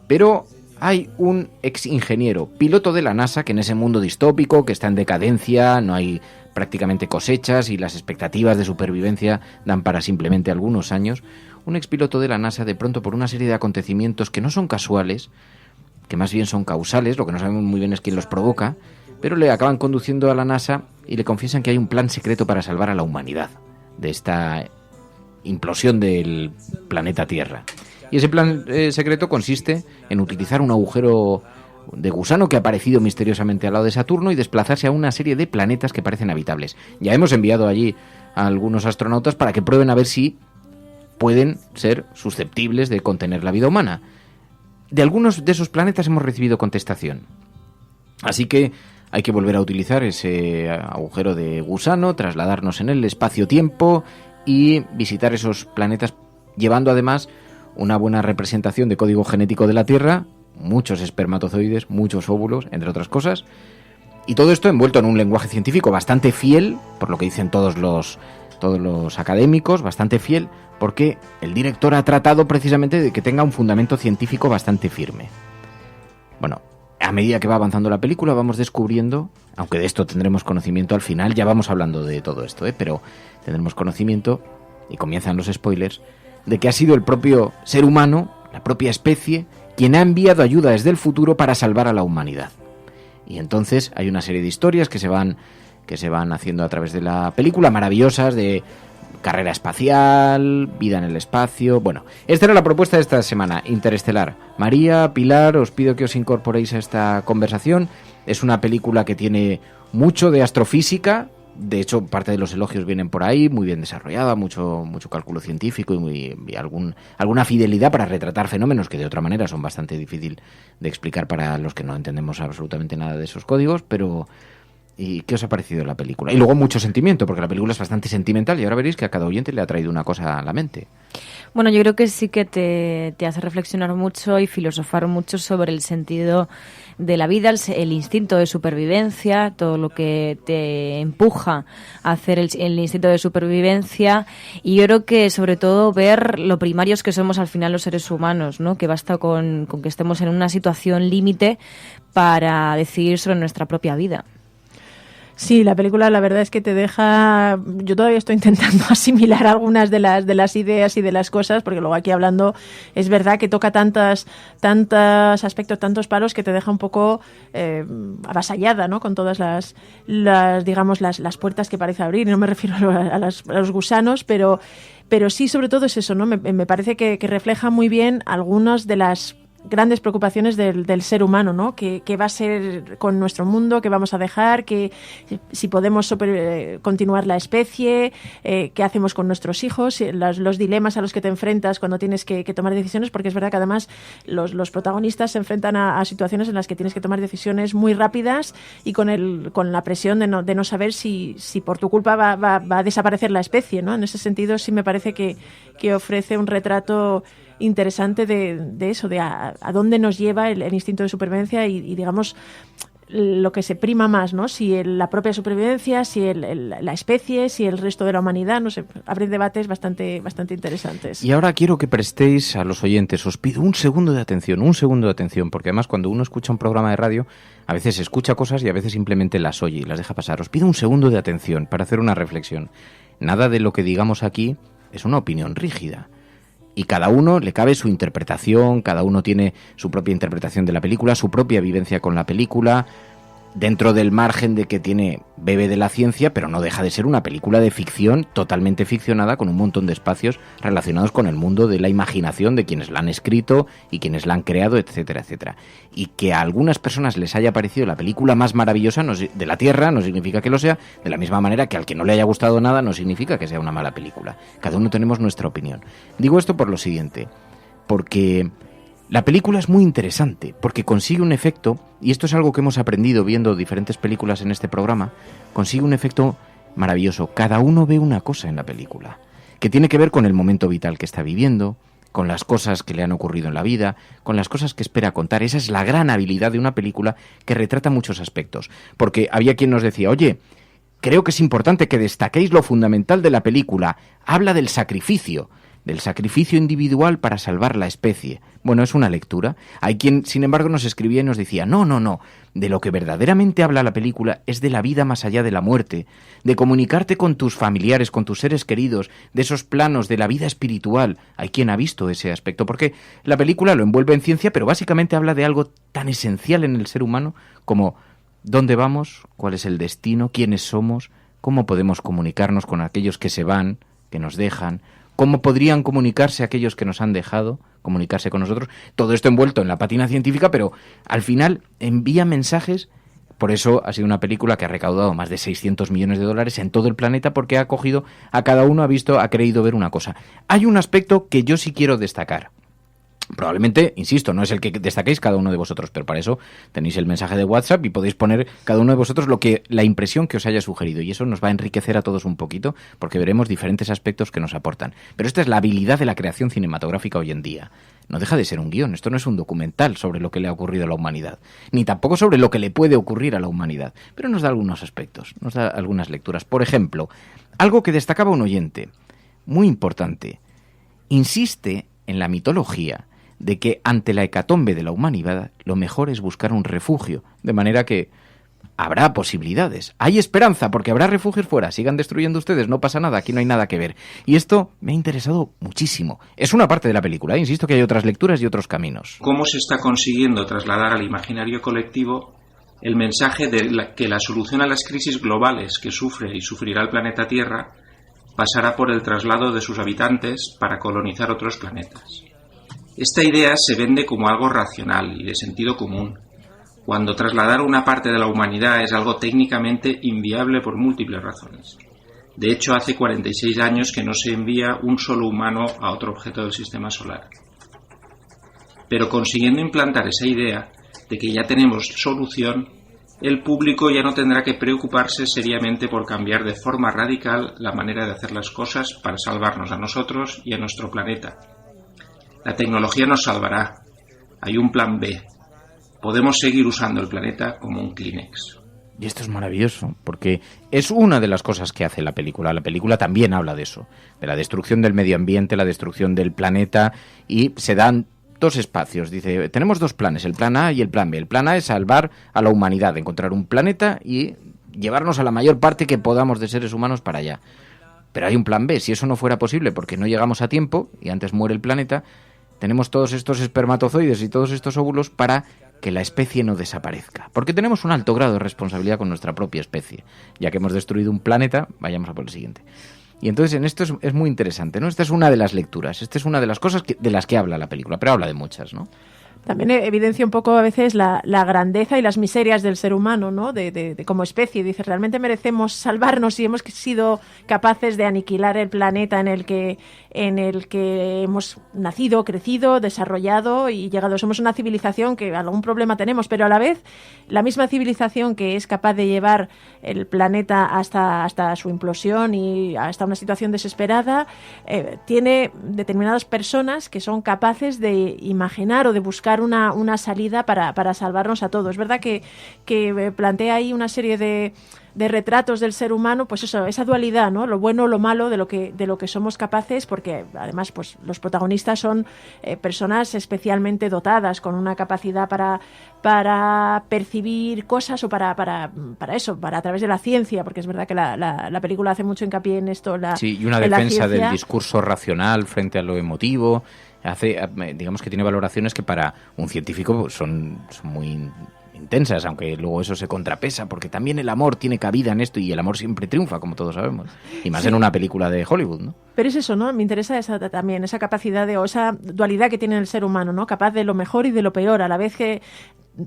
Pero hay un ex ingeniero, piloto de la NASA, que en ese mundo distópico, que está en decadencia, no hay prácticamente cosechas y las expectativas de supervivencia dan para simplemente algunos años, un expiloto de la NASA de pronto por una serie de acontecimientos que no son casuales, que más bien son causales, lo que no sabemos muy bien es quién los provoca, pero le acaban conduciendo a la NASA y le confiesan que hay un plan secreto para salvar a la humanidad de esta implosión del planeta Tierra. Y ese plan secreto consiste en utilizar un agujero de gusano que ha aparecido misteriosamente al lado de Saturno y desplazarse a una serie de planetas que parecen habitables. Ya hemos enviado allí a algunos astronautas para que prueben a ver si pueden ser susceptibles de contener la vida humana. De algunos de esos planetas hemos recibido contestación. Así que hay que volver a utilizar ese agujero de gusano, trasladarnos en el espacio-tiempo y visitar esos planetas, llevando además una buena representación de código genético de la Tierra, muchos espermatozoides, muchos óvulos, entre otras cosas, y todo esto envuelto en un lenguaje científico bastante fiel, por lo que dicen todos los académicos, bastante fiel, porque el director ha tratado precisamente de que tenga un fundamento científico bastante firme. Bueno, a medida que va avanzando la película vamos descubriendo, aunque de esto tendremos conocimiento al final, ya vamos hablando de todo esto, pero tendremos conocimiento, y comienzan los spoilers, de que ha sido el propio ser humano, la propia especie, quien ha enviado ayuda desde el futuro para salvar a la humanidad. Y entonces hay una serie de historias que se van haciendo a través de la película, maravillosas, de carrera espacial, vida en el espacio. Bueno, esta era la propuesta de esta semana, Interestelar. María, Pilar, os pido que os incorporéis a esta conversación. Es una película que tiene mucho de astrofísica. De hecho, parte de los elogios vienen por ahí, muy bien desarrollada, mucho cálculo científico y alguna fidelidad para retratar fenómenos que de otra manera son bastante difícil de explicar para los que no entendemos absolutamente nada de esos códigos, pero ¿y qué os ha parecido la película? Y luego mucho sentimiento, porque la película es bastante sentimental y ahora veréis que a cada oyente le ha traído una cosa a la mente. Bueno, yo creo que sí que te hace reflexionar mucho y filosofar mucho sobre el sentido de la vida, el instinto de supervivencia, todo lo que te empuja a hacer el instinto de supervivencia, y yo creo que sobre todo ver lo primarios que somos al final los seres humanos, ¿no? Que basta con que estemos en una situación límite para decidir sobre nuestra propia vida. Sí, la película la verdad es que te deja... Yo todavía estoy intentando asimilar algunas de las ideas y de las cosas, porque luego aquí hablando es verdad que toca tantos aspectos, tantos palos, que te deja un poco avasallada, ¿no? Con todas las puertas que parece abrir. No me refiero a los gusanos, pero sí, sobre todo es eso, ¿no? Me parece que refleja muy bien algunas de las grandes preocupaciones del ser humano, ¿no? ¿Qué va a ser con nuestro mundo? ¿Qué vamos a dejar? Si podemos continuar la especie, ¿qué hacemos con nuestros hijos? Los dilemas a los que te enfrentas cuando tienes que tomar decisiones, porque es verdad que además los protagonistas se enfrentan a situaciones en las que tienes que tomar decisiones muy rápidas y con la presión de no saber si por tu culpa va a desaparecer la especie, ¿no? En ese sentido sí me parece que ofrece un retrato interesante de eso, de a dónde nos lleva el instinto de supervivencia y digamos lo que se prima más, ¿no? Si la propia supervivencia, si la especie, si el resto de la humanidad, no sé, abren debates bastante interesantes. Y ahora quiero que prestéis a los oyentes, os pido un segundo de atención, porque además cuando uno escucha un programa de radio, a veces escucha cosas y a veces simplemente las oye y las deja pasar. Os pido un segundo de atención para hacer una reflexión. Nada de lo que digamos aquí es una opinión rígida. Y cada uno le cabe su interpretación, cada uno tiene su propia interpretación de la película, su propia vivencia con la película, dentro del margen de que bebe de la ciencia, pero no deja de ser una película de ficción totalmente ficcionada, con un montón de espacios relacionados con el mundo de la imaginación de quienes la han escrito y quienes la han creado, etcétera, etcétera. Y que a algunas personas les haya parecido la película más maravillosa de la Tierra no significa que lo sea, de la misma manera que al que no le haya gustado nada no significa que sea una mala película. Cada uno tenemos nuestra opinión. Digo esto por lo siguiente, porque la película es muy interesante, porque consigue un efecto, y esto es algo que hemos aprendido viendo diferentes películas en este programa, consigue un efecto maravilloso. Cada uno ve una cosa en la película, que tiene que ver con el momento vital que está viviendo, con las cosas que le han ocurrido en la vida, con las cosas que espera contar. Esa es la gran habilidad de una película que retrata muchos aspectos. Porque había quien nos decía, oye, creo que es importante que destaquéis lo fundamental de la película. Habla del sacrificio individual para salvar la especie. Bueno, es una lectura. Hay quien, sin embargo, nos escribía y nos decía, no, de lo que verdaderamente habla la película es de la vida más allá de la muerte, de comunicarte con tus familiares, con tus seres queridos, de esos planos de la vida espiritual. Hay quien ha visto ese aspecto, porque la película lo envuelve en ciencia, pero básicamente habla de algo tan esencial en el ser humano como dónde vamos, cuál es el destino, quiénes somos, cómo podemos comunicarnos con aquellos que se van, que nos dejan, cómo podrían comunicarse aquellos que nos han dejado, comunicarse con nosotros. Todo esto envuelto en la pátina científica, pero al final envía mensajes. Por eso ha sido una película que ha recaudado más de 600 millones de dólares en todo el planeta, porque ha cogido a cada uno, ha creído ver una cosa. Hay un aspecto que yo sí quiero destacar. Probablemente, insisto, no es el que destaquéis cada uno de vosotros, pero para eso tenéis el mensaje de WhatsApp y podéis poner cada uno de vosotros la impresión que os haya sugerido, y eso nos va a enriquecer a todos un poquito, porque veremos diferentes aspectos que nos aportan. Pero esta es la habilidad de la creación cinematográfica hoy en día. No deja de ser un guión, esto no es un documental sobre lo que le ha ocurrido a la humanidad, ni tampoco sobre lo que le puede ocurrir a la humanidad, pero nos da algunos aspectos, nos da algunas lecturas. Por ejemplo, algo que destacaba un oyente, muy importante, insiste en la mitología de que ante la hecatombe de la humanidad lo mejor es buscar un refugio, de manera que habrá posibilidades, hay esperanza porque habrá refugios fuera, sigan destruyendo ustedes, no pasa nada, aquí no hay nada que ver. Y esto me ha interesado muchísimo. Es una parte de la película, insisto que hay otras lecturas y otros caminos. ¿Cómo se está consiguiendo trasladar al imaginario colectivo el mensaje de que la solución a las crisis globales que sufre y sufrirá el planeta Tierra pasará por el traslado de sus habitantes para colonizar otros planetas? Esta idea se vende como algo racional y de sentido común, cuando trasladar una parte de la humanidad es algo técnicamente inviable por múltiples razones. De hecho, hace 46 años que no se envía un solo humano a otro objeto del sistema solar. Pero consiguiendo implantar esa idea de que ya tenemos solución, el público ya no tendrá que preocuparse seriamente por cambiar de forma radical la manera de hacer las cosas para salvarnos a nosotros y a nuestro planeta. La tecnología nos salvará. Hay un plan B. Podemos seguir usando el planeta como un Kleenex. Y esto es maravilloso, porque es una de las cosas que hace la película. La película también habla de eso, de la destrucción del medio ambiente, la destrucción del planeta, y se dan dos espacios. Dice, tenemos dos planes, el plan A y el plan B. El plan A es salvar a la humanidad, encontrar un planeta y llevarnos a la mayor parte que podamos de seres humanos para allá. Pero hay un plan B. Si eso no fuera posible porque no llegamos a tiempo y antes muere el planeta, tenemos todos estos espermatozoides y todos estos óvulos para que la especie no desaparezca. Porque tenemos un alto grado de responsabilidad con nuestra propia especie. Ya que hemos destruido un planeta, vayamos a por el siguiente. Y entonces en esto es muy interesante, ¿no? Esta es una de las lecturas, esta es una de las cosas de las que habla la película, pero habla de muchas, ¿no? También evidencia un poco a veces la grandeza y las miserias del ser humano, ¿no? De como especie. Dice, realmente merecemos salvarnos si hemos sido capaces de aniquilar el planeta en el que hemos nacido, crecido, desarrollado y llegado. Somos una civilización que algún problema tenemos, pero a la vez la misma civilización que es capaz de llevar el planeta hasta su implosión y hasta una situación desesperada, tiene determinadas personas que son capaces de imaginar o de buscar una salida para salvarnos a todos. Es verdad que plantea ahí una serie de retratos del ser humano, pues eso, esa dualidad, ¿no? Lo bueno, lo malo de lo que somos capaces, porque además pues los protagonistas son personas especialmente dotadas, con una capacidad para percibir cosas o para eso, para a través de la ciencia, porque es verdad que la película hace mucho hincapié en esto. Sí, y una defensa del discurso racional frente a lo emotivo. Digamos que tiene valoraciones que para un científico son muy intensas, aunque luego eso se contrapesa, porque también el amor tiene cabida en esto y el amor siempre triunfa, como todos sabemos, y más en una película de Hollywood, ¿no? Pero es eso, ¿no? Me interesa también esa capacidad o esa dualidad que tiene el ser humano, ¿no? Capaz de lo mejor y de lo peor, a la vez que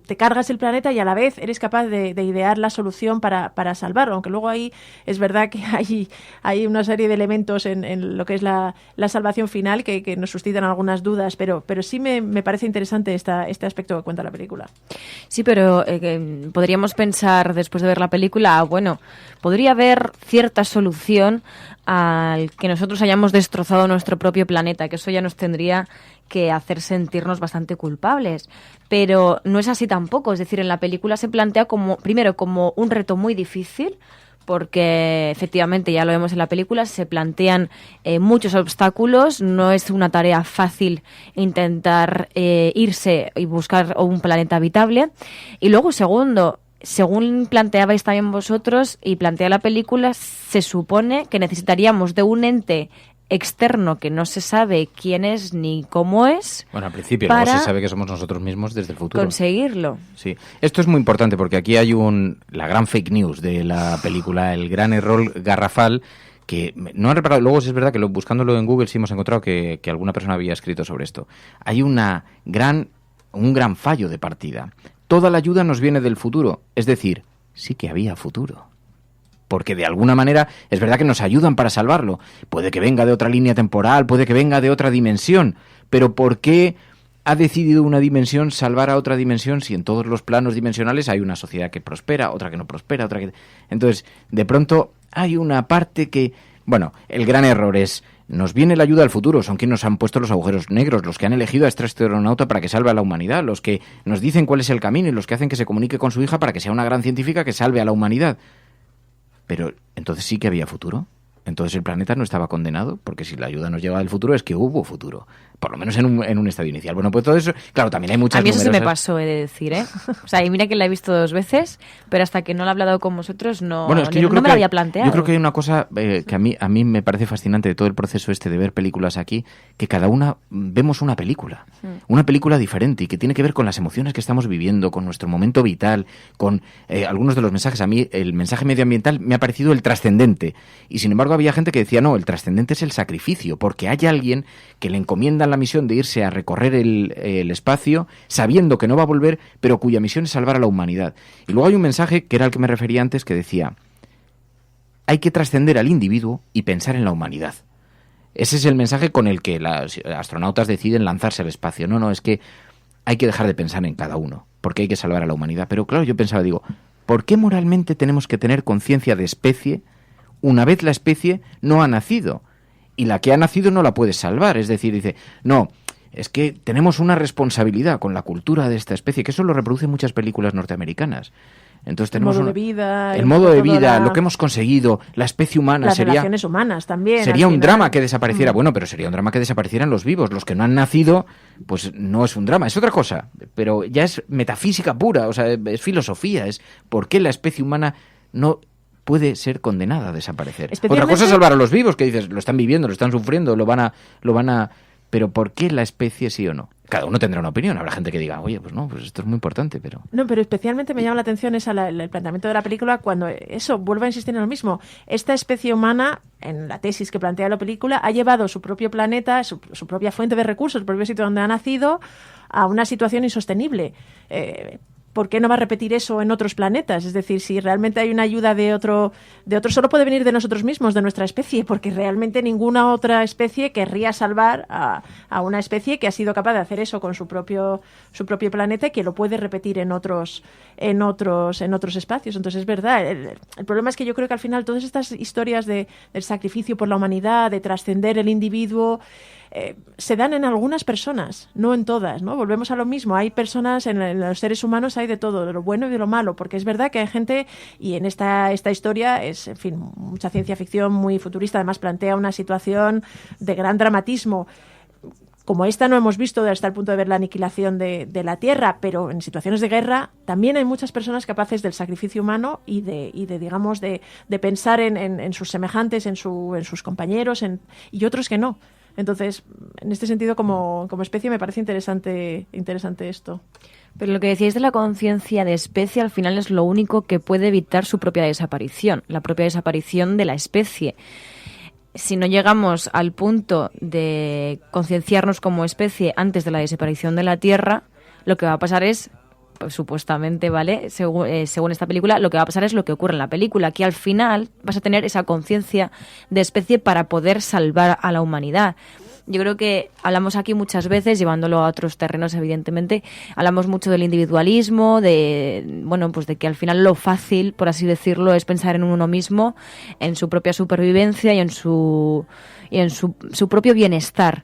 te cargas el planeta y a la vez eres capaz de idear la solución para salvarlo, aunque luego ahí es verdad que hay una serie de elementos en lo que es la salvación final que nos suscitan algunas dudas, pero sí me parece interesante este aspecto que cuenta la película. Sí, pero podríamos pensar después de ver la película, bueno, podría haber cierta solución al que nosotros hayamos destrozado nuestro propio planeta, que eso ya nos tendría que hacer sentirnos bastante culpables, pero no es así tampoco. Es decir, en la película se plantea como un reto muy difícil, porque efectivamente, ya lo vemos en la película, se plantean muchos obstáculos, no es una tarea fácil intentar irse y buscar un planeta habitable. Y luego, segundo, según planteabais también vosotros y plantea la película, se supone que necesitaríamos de un ente externo que no se sabe quién es ni cómo es. Bueno, al principio luego se sabe que somos nosotros mismos desde el futuro. Conseguirlo. Sí. Esto es muy importante porque aquí hay la gran fake news de la película, el gran error garrafal que no han reparado. Luego es verdad que buscándolo en Google sí hemos encontrado que alguna persona había escrito sobre esto. Hay un gran fallo de partida. Toda la ayuda nos viene del futuro. Es decir, sí que había futuro. Porque de alguna manera es verdad que nos ayudan para salvarlo. Puede que venga de otra línea temporal, puede que venga de otra dimensión, pero ¿por qué ha decidido una dimensión salvar a otra dimensión si en todos los planos dimensionales hay una sociedad que prospera, otra que no prospera, otra que... Entonces, de pronto hay una parte que... Bueno, el gran error es... Nos viene la ayuda del futuro, son quienes nos han puesto los agujeros negros, los que han elegido a este astronauta para que salve a la humanidad, los que nos dicen cuál es el camino y los que hacen que se comunique con su hija para que sea una gran científica que salve a la humanidad. Pero entonces sí que había futuro. Entonces el planeta no estaba condenado, porque si la ayuda nos lleva del futuro es que hubo futuro, por lo menos en un estadio inicial. Bueno, pues todo eso, claro, también hay muchas A mí eso numerosas... se me pasó, he de decir, ¿eh? O sea, y mira que la he visto 2 veces, pero hasta que no la he hablado con vosotros no me la había planteado. Yo creo que hay una cosa que a mí me parece fascinante de todo el proceso este de ver películas aquí, que cada una vemos una película diferente y que tiene que ver con las emociones que estamos viviendo, con nuestro momento vital, con algunos de los mensajes. A mí el mensaje medioambiental me ha parecido el trascendente y sin embargo había gente que decía no, el trascendente es el sacrificio, porque hay alguien que le encomiendan la misión de irse a recorrer el espacio sabiendo que no va a volver, pero cuya misión es salvar a la humanidad. Y luego hay un mensaje que era al que me refería antes que decía hay que trascender al individuo y pensar en la humanidad. Ese es el mensaje con el que los astronautas deciden lanzarse al espacio. No, es que hay que dejar de pensar en cada uno, porque hay que salvar a la humanidad. Pero claro, yo pensaba, ¿por qué moralmente tenemos que tener conciencia de especie una vez la especie no ha nacido? Y la que ha nacido no la puede salvar. Es decir, dice, no, es que tenemos una responsabilidad con la cultura de esta especie, que eso lo reproducen muchas películas norteamericanas. Entonces tenemos el modo de vida, el modo de vida, lo que hemos conseguido, la especie humana. Las relaciones humanas también. Sería un drama que desapareciera. Bueno, pero sería un drama que desaparecieran los vivos. Los que no han nacido, pues no es un drama, es otra cosa. Pero ya es metafísica pura, o sea, es filosofía, es por qué la especie humana no puede ser condenada a desaparecer. Otra cosa es salvar a los vivos, que dices, lo están viviendo, lo están sufriendo, lo van a... Pero ¿por qué la especie sí o no? Cada uno tendrá una opinión. Habrá gente que diga, oye, pues no, pues esto es muy importante, pero... No, pero especialmente me llama la atención el planteamiento de la película cuando vuelvo a insistir en lo mismo. Esta especie humana, en la tesis que plantea la película, ha llevado su propio planeta, su propia fuente de recursos, el propio sitio donde ha nacido, a una situación insostenible. ¿Por qué no va a repetir eso en otros planetas? Es decir, si realmente hay una ayuda de otro solo puede venir de nosotros mismos, de nuestra especie, porque realmente ninguna otra especie querría salvar a una especie que ha sido capaz de hacer eso con su propio planeta y que lo puede repetir en otros espacios. Entonces, es verdad. El problema es que yo creo que al final todas estas historias del sacrificio por la humanidad, de trascender el individuo, se dan en algunas personas, no en todas, ¿no? Volvemos a lo mismo. Hay personas, en los seres humanos hay de todo, de lo bueno y de lo malo, porque es verdad que hay gente, y en esta historia es, en fin, mucha ciencia ficción muy futurista, además plantea una situación de gran dramatismo. Como esta no hemos visto hasta el punto de ver la aniquilación de la Tierra, pero en situaciones de guerra también hay muchas personas capaces del sacrificio humano y de pensar en sus semejantes, en sus compañeros, y otros que no. Entonces, en este sentido, como especie, me parece interesante esto. Pero lo que decíais de la conciencia de especie, al final es lo único que puede evitar su propia desaparición, la propia desaparición de la especie. Si no llegamos al punto de concienciarnos como especie antes de la desaparición de la Tierra, lo que va a pasar es, pues, supuestamente, ¿vale? Según esta película, lo que va a pasar es lo que ocurre en la película, que al final vas a tener esa conciencia de especie para poder salvar a la humanidad. Yo creo que hablamos aquí muchas veces, llevándolo a otros terrenos, evidentemente, hablamos mucho del individualismo, de que al final lo fácil, por así decirlo, es pensar en uno mismo, en su propia supervivencia y en su propio bienestar.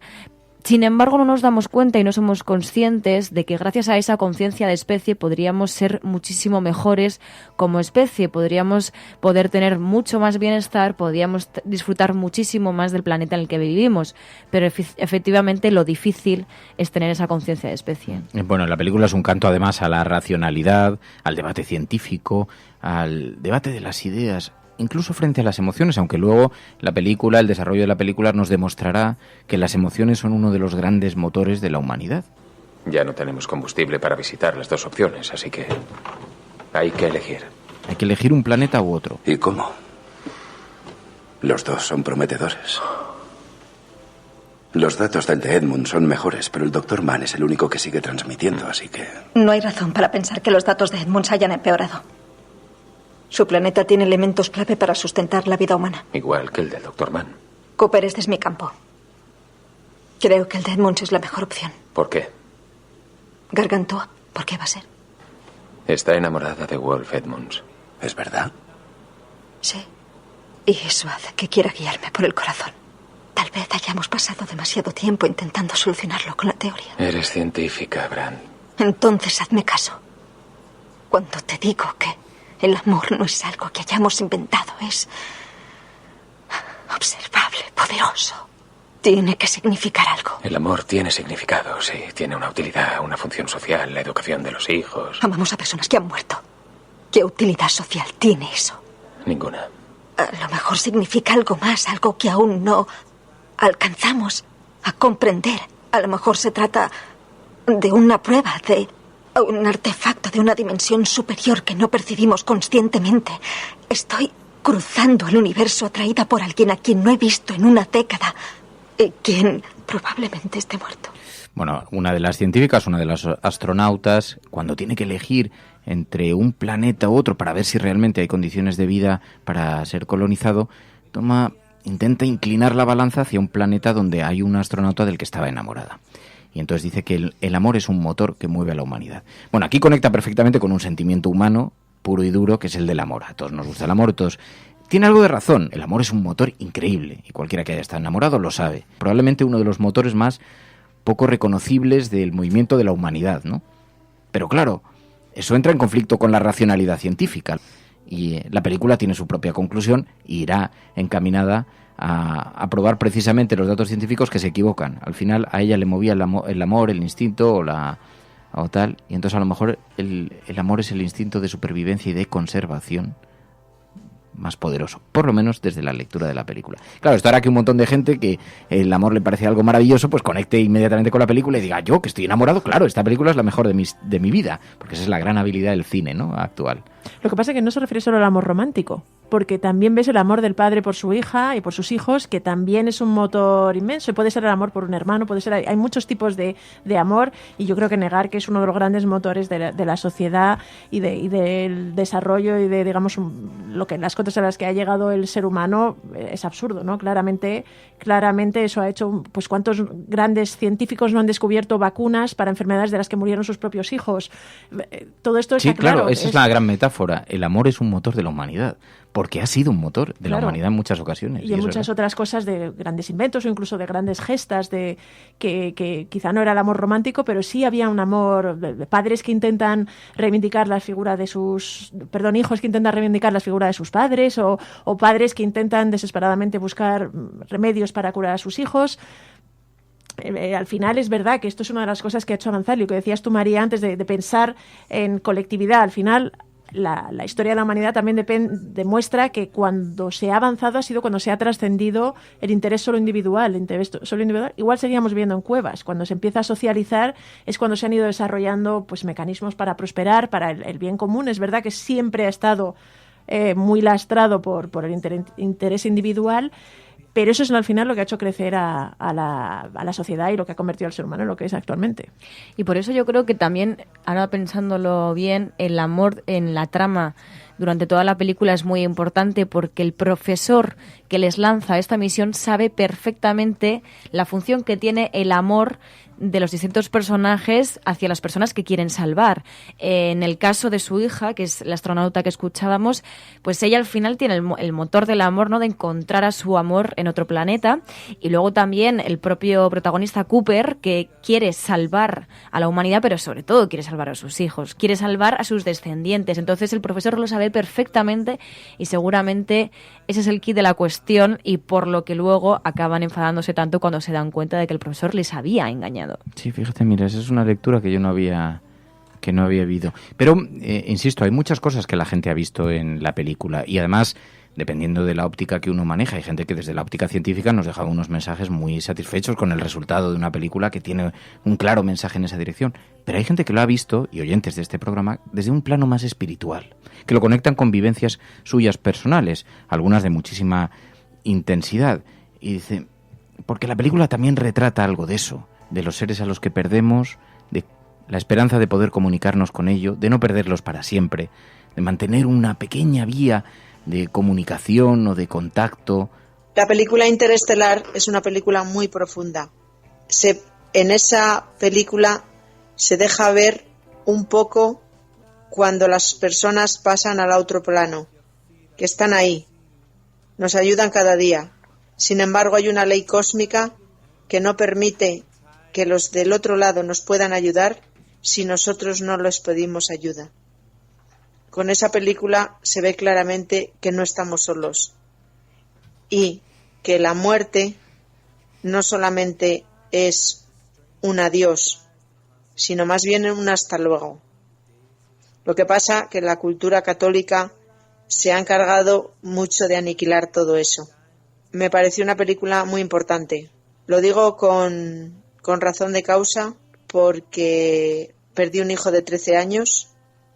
Sin embargo, no nos damos cuenta y no somos conscientes de que gracias a esa conciencia de especie podríamos ser muchísimo mejores como especie, podríamos poder tener mucho más bienestar, podríamos disfrutar muchísimo más del planeta en el que vivimos, pero efectivamente lo difícil es tener esa conciencia de especie. Bueno, la película es un canto además a la racionalidad, al debate científico, al debate de las ideas, incluso frente a las emociones, aunque luego el desarrollo de la película nos demostrará que las emociones son uno de los grandes motores de la humanidad. Ya no tenemos combustible para visitar las dos opciones, así que hay que elegir. Hay que elegir un planeta u otro. ¿Y cómo? Los dos son prometedores. Los datos del de Edmund son mejores, pero el Dr. Mann es el único que sigue transmitiendo, así que... No hay razón para pensar que los datos de Edmund se hayan empeorado. Su planeta tiene elementos clave para sustentar la vida humana. Igual que el del Dr. Mann. Cooper, este es mi campo. Creo que el de Edmunds es la mejor opción. ¿Por qué? Gargantúa, ¿por qué va a ser? Está enamorada de Wolf Edmunds. ¿Es verdad? Sí. Y eso hace que quiera guiarme por el corazón. Tal vez hayamos pasado demasiado tiempo intentando solucionarlo con la teoría. Eres científica, Brand. Entonces hazme caso. Cuando te digo que el amor no es algo que hayamos inventado, es observable, poderoso. Tiene que significar algo. El amor tiene significado, sí. Tiene una utilidad, una función social, la educación de los hijos. Amamos a personas que han muerto. ¿Qué utilidad social tiene eso? Ninguna. A lo mejor significa algo más, algo que aún no alcanzamos a comprender. A lo mejor se trata de una prueba, de un artefacto de una dimensión superior que no percibimos conscientemente. Estoy cruzando el universo atraída por alguien a quien no he visto en una década y quien probablemente esté muerto. Bueno, una de las científicas, una de las astronautas, cuando tiene que elegir entre un planeta u otro para ver si realmente hay condiciones de vida para ser colonizado, intenta inclinar la balanza hacia un planeta donde hay un astronauta del que estaba enamorada. Y entonces dice que el amor es un motor que mueve a la humanidad. Bueno, aquí conecta perfectamente con un sentimiento humano puro y duro, que es el del amor. A todos nos gusta el amor, Tiene algo de razón. El amor es un motor increíble y cualquiera que haya estado enamorado lo sabe. Probablemente uno de los motores más poco reconocibles del movimiento de la humanidad, ¿no? Pero claro, eso entra en conflicto con la racionalidad científica. Y la película tiene su propia conclusión y irá encaminada a probar precisamente los datos científicos que se equivocan. Al final a ella le movía el amor, el instinto o tal, y entonces a lo mejor el amor es el instinto de supervivencia y de conservación más poderoso, por lo menos desde la lectura de la película. Claro, esto hará que un montón de gente que el amor le parece algo maravilloso, pues conecte inmediatamente con la película y diga, yo que estoy enamorado, claro, esta película es la mejor de mi vida, porque esa es la gran habilidad del cine, ¿no?, actual. Lo que pasa es que no se refiere solo al amor romántico, porque también ves el amor del padre por su hija y por sus hijos, que también es un motor inmenso. Y puede ser el amor por un hermano, hay muchos tipos de amor, y yo creo que negar que es uno de los grandes motores de la sociedad y del desarrollo y de, digamos, las cotas a las que ha llegado el ser humano es absurdo, ¿no? Claramente eso ha hecho, pues cuántos grandes científicos no han descubierto vacunas para enfermedades de las que murieron sus propios hijos. Todo esto está claro. Claro, esa es la gran metáfora. El amor es un motor de la humanidad, porque ha sido un motor de la humanidad en muchas ocasiones. Y en muchas otras cosas de grandes inventos o incluso de grandes gestas que quizá no era el amor romántico, pero sí había un amor de padres que intentan reivindicar la figura de hijos que intentan reivindicar la figura de sus padres o padres que intentan desesperadamente buscar remedios para curar a sus hijos. Al final es verdad que esto es una de las cosas que ha hecho avanzar, y lo que decías tú, María, antes de pensar en colectividad. Al final la historia de la humanidad también demuestra que cuando se ha avanzado ha sido cuando se ha trascendido el interés solo individual. Igual seguíamos viviendo en cuevas. Cuando se empieza a socializar es cuando se han ido desarrollando, pues, mecanismos para prosperar, para el bien común. Es verdad que siempre ha estado muy lastrado por el interés individual, pero eso es al final lo que ha hecho crecer a la sociedad y lo que ha convertido al ser humano en lo que es actualmente. Y por eso yo creo que también, ahora pensándolo bien, el amor en la trama durante toda la película es muy importante, porque el profesor que les lanza esta misión sabe perfectamente la función que tiene el amor de los distintos personajes hacia las personas que quieren salvar. En el caso de su hija, que es la astronauta que escuchábamos, pues ella al final tiene el motor del amor, ¿no?, de encontrar a su amor en otro planeta. Y luego también el propio protagonista Cooper, que quiere salvar a la humanidad, pero sobre todo quiere salvar a sus hijos, quiere salvar a sus descendientes. Entonces el profesor lo sabe perfectamente, y seguramente ese es el quid de la cuestión, y por lo que luego acaban enfadándose tanto cuando se dan cuenta de que el profesor les había engañado. Sí, fíjate, mira, esa es una lectura que yo no había visto. Pero, insisto, hay muchas cosas que la gente ha visto en la película, y además, dependiendo de la óptica que uno maneja, hay gente que desde la óptica científica nos deja unos mensajes muy satisfechos con el resultado de una película que tiene un claro mensaje en esa dirección. Pero hay gente que lo ha visto, y oyentes de este programa, desde un plano más espiritual, que lo conectan con vivencias suyas personales, algunas de muchísima intensidad. Y dice, porque la película también retrata algo de eso, de los seres a los que perdemos, de la esperanza de poder comunicarnos con ellos, de no perderlos para siempre, de mantener una pequeña vía de comunicación o de contacto. La película Interestelar es una película muy profunda. En esa película se deja ver un poco cuando las personas pasan al otro plano, que están ahí, nos ayudan cada día. Sin embargo, hay una ley cósmica que no permite que los del otro lado nos puedan ayudar si nosotros no les pedimos ayuda. Con esa película se ve claramente que no estamos solos, y que la muerte no solamente es un adiós, sino más bien un hasta luego. Lo que pasa que la cultura católica se ha encargado mucho de aniquilar todo eso. Me pareció una película muy importante. Lo digo con razón de causa, porque perdí un hijo de 13 años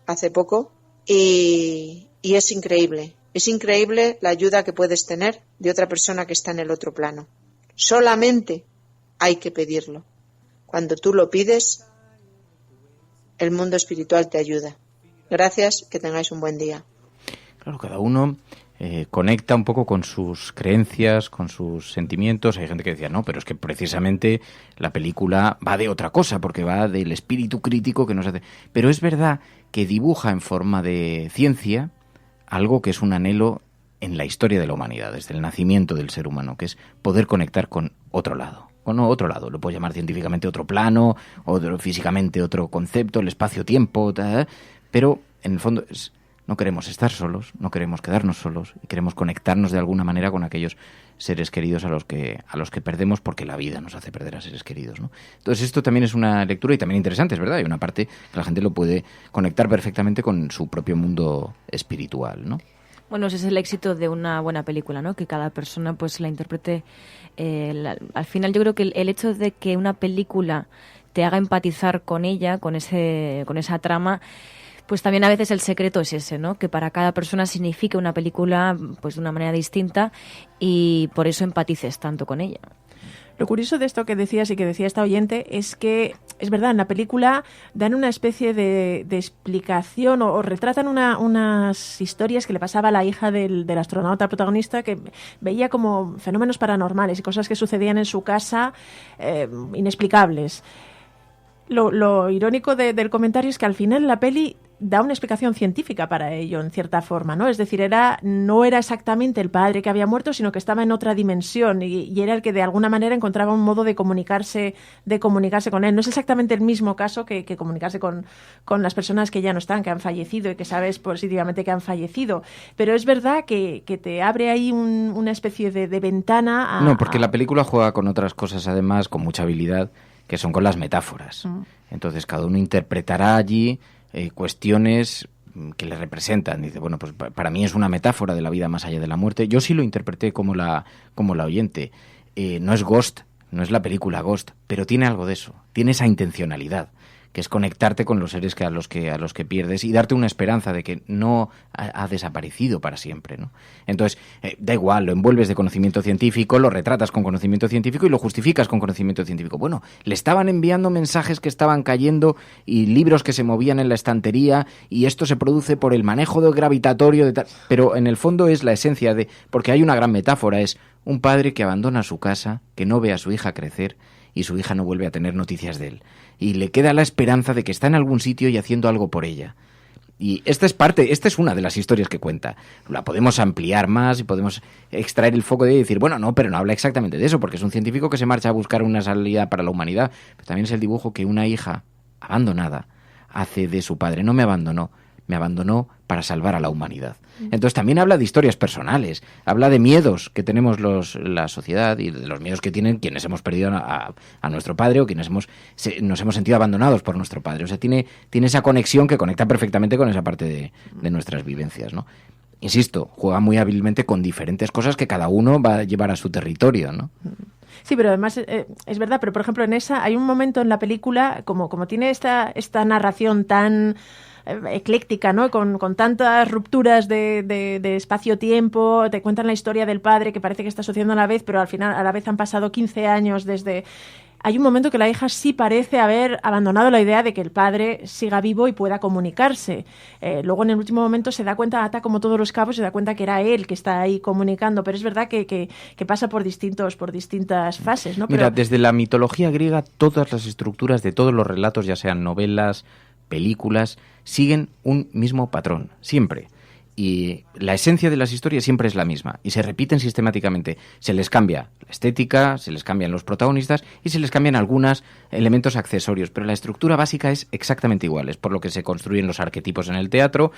hace poco, y es increíble. Es increíble la ayuda que puedes tener de otra persona que está en el otro plano. Solamente hay que pedirlo. Cuando tú lo pides, el mundo espiritual te ayuda. Gracias, que tengáis un buen día. Claro, cada uno conecta un poco con sus creencias, con sus sentimientos. Hay gente que decía, no, pero es que precisamente la película va de otra cosa, porque va del espíritu crítico que nos hace. Pero es verdad que dibuja en forma de ciencia algo que es un anhelo en la historia de la humanidad, desde el nacimiento del ser humano, que es poder conectar con otro lado. O no, otro lado, lo puedo llamar científicamente otro plano, o físicamente otro concepto, el espacio-tiempo, pero en el fondo no queremos estar solos, no queremos quedarnos solos, y queremos conectarnos de alguna manera con aquellos seres queridos a los que perdemos, porque la vida nos hace perder a seres queridos, ¿no? Entonces esto también es una lectura y también interesante, es verdad, hay una parte que la gente lo puede conectar perfectamente con su propio mundo espiritual, ¿no? Bueno, ese es el éxito de una buena película, ¿no? Que cada persona pues la interprete. Al final yo creo que el hecho de que una película te haga empatizar con ella, con esa trama, pues también a veces el secreto es ese, ¿no? Que para cada persona significa una película pues de una manera distinta y por eso empatices tanto con ella. Lo curioso de esto que decías y que decía esta oyente es que, es verdad, en la película dan una especie de explicación o retratan unas historias que le pasaba a la hija del astronauta protagonista, que veía como fenómenos paranormales y cosas que sucedían en su casa inexplicables. Lo irónico del comentario es que al final la peli da una explicación científica para ello, en cierta forma, ¿no? Es decir, no era exactamente el padre que había muerto, sino que estaba en otra dimensión y era el que de alguna manera encontraba un modo de comunicarse con él. No es exactamente el mismo caso que comunicarse con las personas que ya no están, que han fallecido y que sabes positivamente que han fallecido. Pero es verdad que te abre ahí una especie de ventana a... No, porque la película juega con otras cosas, además, con mucha habilidad, que son con las metáforas. Entonces, cada uno interpretará allí cuestiones que le representan. Dice, bueno, pues para mí es una metáfora de la vida más allá de la muerte. Yo sí lo interpreté como la oyente. No es Ghost, no es la película Ghost, pero tiene algo de eso. Tiene esa intencionalidad, que es conectarte con los seres a los que pierdes y darte una esperanza de que no ha desaparecido para siempre, ¿no? Entonces, da igual, lo envuelves de conocimiento científico, lo retratas con conocimiento científico y lo justificas con conocimiento científico. Bueno, le estaban enviando mensajes que estaban cayendo y libros que se movían en la estantería y esto se produce por el manejo gravitatorio de tal... Pero en el fondo es la esencia de... Porque hay una gran metáfora, es un padre que abandona su casa, que no ve a su hija crecer y su hija no vuelve a tener noticias de él. Y le queda la esperanza de que está en algún sitio y haciendo algo por ella. Y esta es una de las historias que cuenta. La podemos ampliar más y podemos extraer el foco de ella y decir, bueno, no, pero no habla exactamente de eso, porque es un científico que se marcha a buscar una salida para la humanidad. Pero también es el dibujo que una hija abandonada hace de su padre. No me abandonó para salvar a la humanidad. Entonces también habla de historias personales, habla de miedos que tenemos la sociedad y de los miedos que tienen quienes hemos perdido a nuestro padre o quienes nos hemos sentido abandonados por nuestro padre. O sea, tiene esa conexión que conecta perfectamente con esa parte de nuestras vivencias, ¿no? Insisto, juega muy hábilmente con diferentes cosas que cada uno va a llevar a su territorio, ¿no? Sí, pero además es verdad, pero por ejemplo en esa hay un momento en la película, como tiene esta narración tan ecléctica, ¿no? Con tantas rupturas de espacio-tiempo, te cuentan la historia del padre que parece que está sucediendo a la vez, pero al final a la vez han pasado 15 años desde... Hay un momento que la hija sí parece haber abandonado la idea de que el padre siga vivo y pueda comunicarse. Luego en el último momento se da cuenta, ata como todos los cabos, se da cuenta que era él que está ahí comunicando, pero es verdad que pasa por distintas fases, ¿no? Mira, desde la mitología griega todas las estructuras de todos los relatos, ya sean novelas, películas, siguen un mismo patrón, siempre. Y la esencia de las historias siempre es la misma y se repiten sistemáticamente. Se les cambia la estética, se les cambian los protagonistas y se les cambian algunos elementos accesorios, pero la estructura básica es exactamente igual. Es por lo que se construyen los arquetipos en el teatro.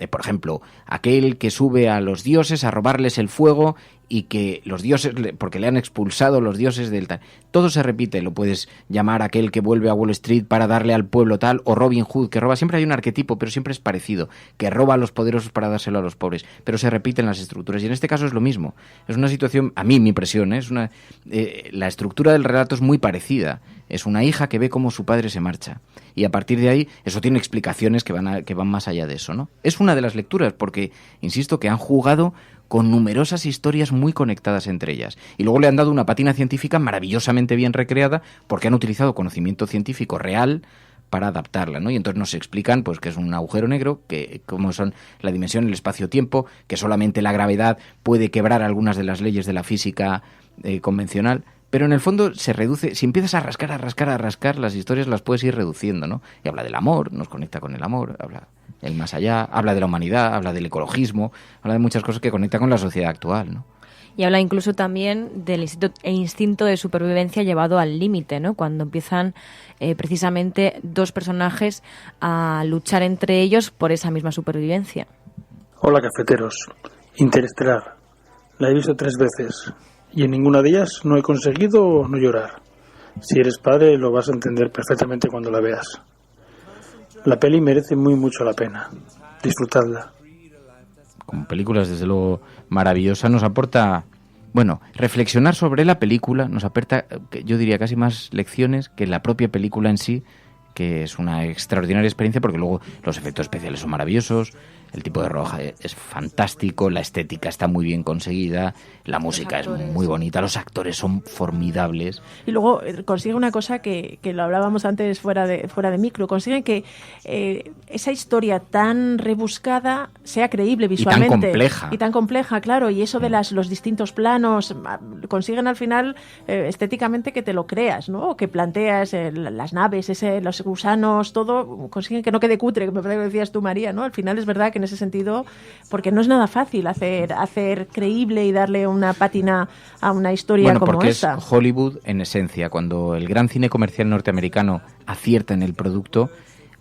Por ejemplo, aquel que sube a los dioses a robarles el fuego y que los dioses, porque le han expulsado los dioses del tal. Todo se repite, lo puedes llamar aquel que vuelve a Wall Street para darle al pueblo tal, o Robin Hood, que roba. Siempre hay un arquetipo, pero siempre es parecido, que roba a los poderosos para dárselo a los pobres, pero se repiten las estructuras, y en este caso es lo mismo. Es una situación, a mí mi impresión, la estructura del relato es muy parecida. Es una hija que ve cómo su padre se marcha, y a partir de ahí, eso tiene explicaciones que van más allá de eso, ¿no? Es una de las lecturas, porque, insisto, que han jugado con numerosas historias muy conectadas entre ellas. Y luego le han dado una pátina científica maravillosamente bien recreada porque han utilizado conocimiento científico real para adaptarla, ¿no? Y entonces nos explican pues que es un agujero negro, que como son la dimensión, el espacio-tiempo, que solamente la gravedad puede quebrar algunas de las leyes de la física convencional. Pero en el fondo se reduce, si empiezas a rascar, las historias las puedes ir reduciendo, ¿no? Y habla del amor, nos conecta con el amor, habla del más allá, habla de la humanidad, habla del ecologismo, habla de muchas cosas que conectan con la sociedad actual, ¿no? Y habla incluso también del instinto de supervivencia llevado al límite, ¿no? Cuando empiezan precisamente dos personajes a luchar entre ellos por esa misma supervivencia. Hola, cafeteros. Interestelar. La he visto 3 veces y en ninguna de ellas no he conseguido no llorar. Si eres padre lo vas a entender perfectamente cuando la veas. La peli merece muy mucho la pena. Disfrutadla. como película es desde luego maravillosa, nos aporta, bueno, reflexionar sobre la película nos aporta, yo diría, casi más lecciones que la propia película en sí, que es una extraordinaria experiencia porque luego los efectos especiales son maravillosos, el tipo de rodaje es fantástico, la estética está muy bien conseguida, la música es muy bonita, los actores son formidables. Y luego consigue una cosa que lo hablábamos antes fuera de micro, consiguen que esa historia tan rebuscada sea creíble visualmente. Y tan compleja, claro, y eso de los distintos planos, consiguen al final estéticamente que te lo creas, ¿no? O que planteas las naves, los gusanos, todo, consiguen que no quede cutre, que me parece que decías tú, María, ¿no? Al final es verdad que en ese sentido, porque no es nada fácil hacer creíble y darle una pátina a una historia como porque esta. Es Hollywood en esencia. Cuando el gran cine comercial norteamericano acierta en el producto,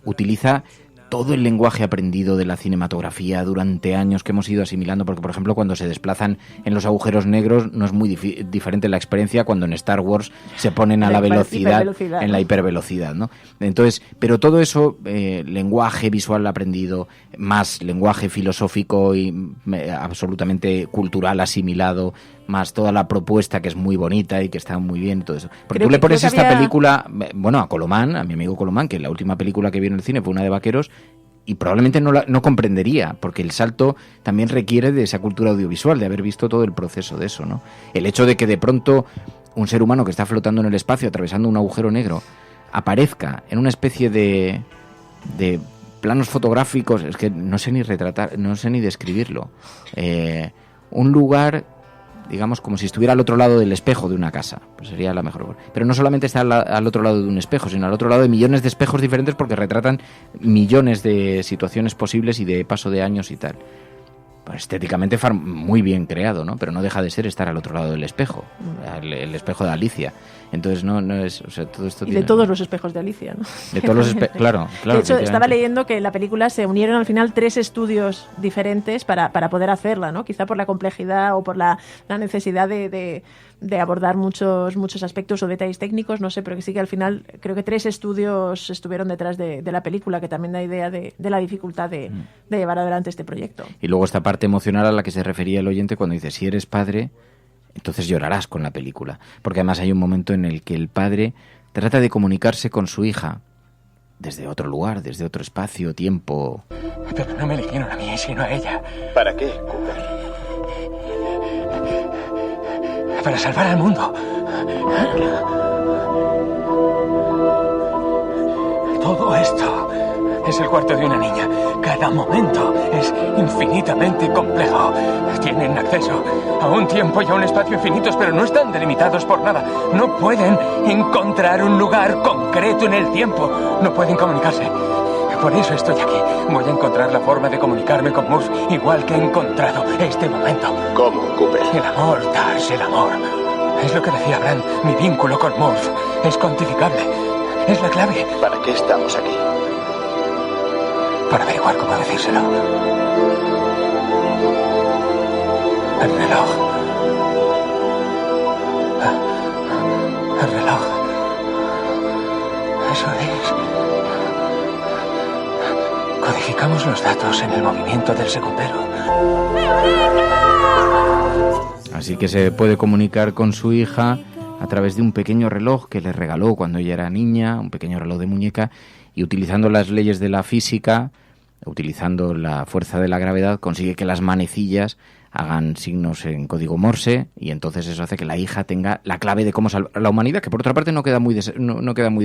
utiliza todo el lenguaje aprendido de la cinematografía durante años que hemos ido asimilando, porque por ejemplo cuando se desplazan en los agujeros negros no es muy diferente la experiencia cuando en Star Wars se ponen a la velocidad, en la hipervelocidad, ¿no? Entonces, pero todo eso, lenguaje visual aprendido, más lenguaje filosófico y absolutamente cultural asimilado, más toda la propuesta que es muy bonita y que está muy bien y todo eso. Porque tú le pones esta película, bueno, a Colomán, a mi amigo Colomán, que la última película que vio en el cine fue una de vaqueros, y probablemente no comprendería, porque el salto también requiere de esa cultura audiovisual, de haber visto todo el proceso de eso, ¿no? El hecho de que de pronto un ser humano que está flotando en el espacio, atravesando un agujero negro, aparezca en una especie de planos fotográficos, es que no sé ni retratar, no sé ni describirlo. Un lugar, digamos, como si estuviera al otro lado del espejo de una casa, pues sería la mejor. Pero no solamente está al otro lado de un espejo, sino al otro lado de millones de espejos diferentes, porque retratan millones de situaciones posibles y de paso de años y tal. Pues estéticamente muy bien creado, ¿no? Pero no deja de ser estar al otro lado del espejo, el espejo de Alicia. Entonces no es, o sea, todo esto de todos los espejos de Alicia, ¿no? De todos los claro. De hecho, estaba leyendo que en la película se unieron al final 3 estudios diferentes para poder hacerla, ¿no? Quizá por la complejidad o por la necesidad de abordar muchos aspectos o detalles técnicos, no sé, pero que sí que al final creo que 3 estudios estuvieron detrás de la película, que también da idea de la dificultad de llevar adelante este proyecto. Y luego esta parte emocional a la que se refería el oyente cuando dice, si eres padre, entonces llorarás con la película. Porque además hay un momento en el que el padre trata de comunicarse con su hija desde otro lugar, desde otro espacio, tiempo. Pero no me eligieron a mí, sino a ella. ¿Para qué, Cooper? Para salvar al mundo. Todo esto es el cuarto de una niña. Cada momento es infinitamente complejo. Tienen acceso a un tiempo y a un espacio infinitos, pero no están delimitados por nada. No pueden encontrar un lugar concreto en el tiempo. No pueden comunicarse. Por eso estoy aquí. Voy a encontrar la forma de comunicarme con Murph, igual que he encontrado este momento. ¿Cómo, Cooper? El amor, Tars, el amor. Es lo que decía Brand. Mi vínculo con Murph es cuantificable. Es la clave. ¿Para qué estamos aquí? Para averiguar cómo decírselo. El reloj. El reloj. Eso es. Codificamos los datos en el movimiento del segundero. Así que se puede comunicar con su hija a través de un pequeño reloj que le regaló cuando ella era niña, un pequeño reloj de muñeca, y utilizando las leyes de la física, utilizando la fuerza de la gravedad, consigue que las manecillas hagan signos en código Morse, y entonces eso hace que la hija tenga la clave de cómo salvar a la humanidad, que por otra parte no queda muy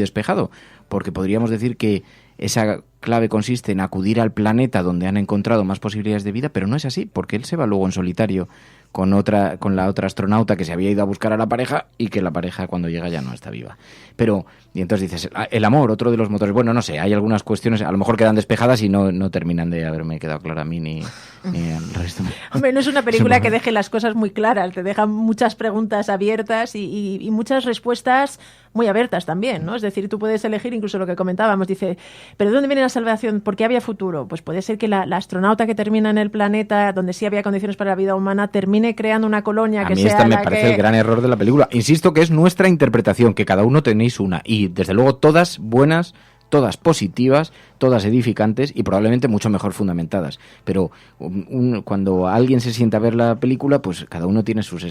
despejado, porque podríamos decir que esa clave consiste en acudir al planeta donde han encontrado más posibilidades de vida, pero no es así, porque él se va luego en solitario con la otra astronauta que se había ido a buscar a la pareja, y que la pareja cuando llega ya no está viva. Pero, y entonces dices, el amor, otro de los motores. Bueno, no sé, hay algunas cuestiones, a lo mejor quedan despejadas y no terminan de haberme quedado claro a mí ni al resto. Hombre, no es una película que deje las cosas muy claras, te deja muchas preguntas abiertas y muchas respuestas muy abiertas también, ¿no? Es decir, tú puedes elegir, incluso lo que comentábamos, dice, ¿pero de dónde viene la salvación? ¿Por qué había futuro? Pues puede ser que la astronauta que termina en el planeta, donde sí había condiciones para la vida humana, termine creando una colonia que sea. A mí esta me parece el gran error de la película. Insisto que es nuestra interpretación, que cada uno tenéis una, y desde luego todas buenas, todas positivas, todas edificantes y probablemente mucho mejor fundamentadas. Pero cuando alguien se sienta a ver la película, pues cada uno tiene sus...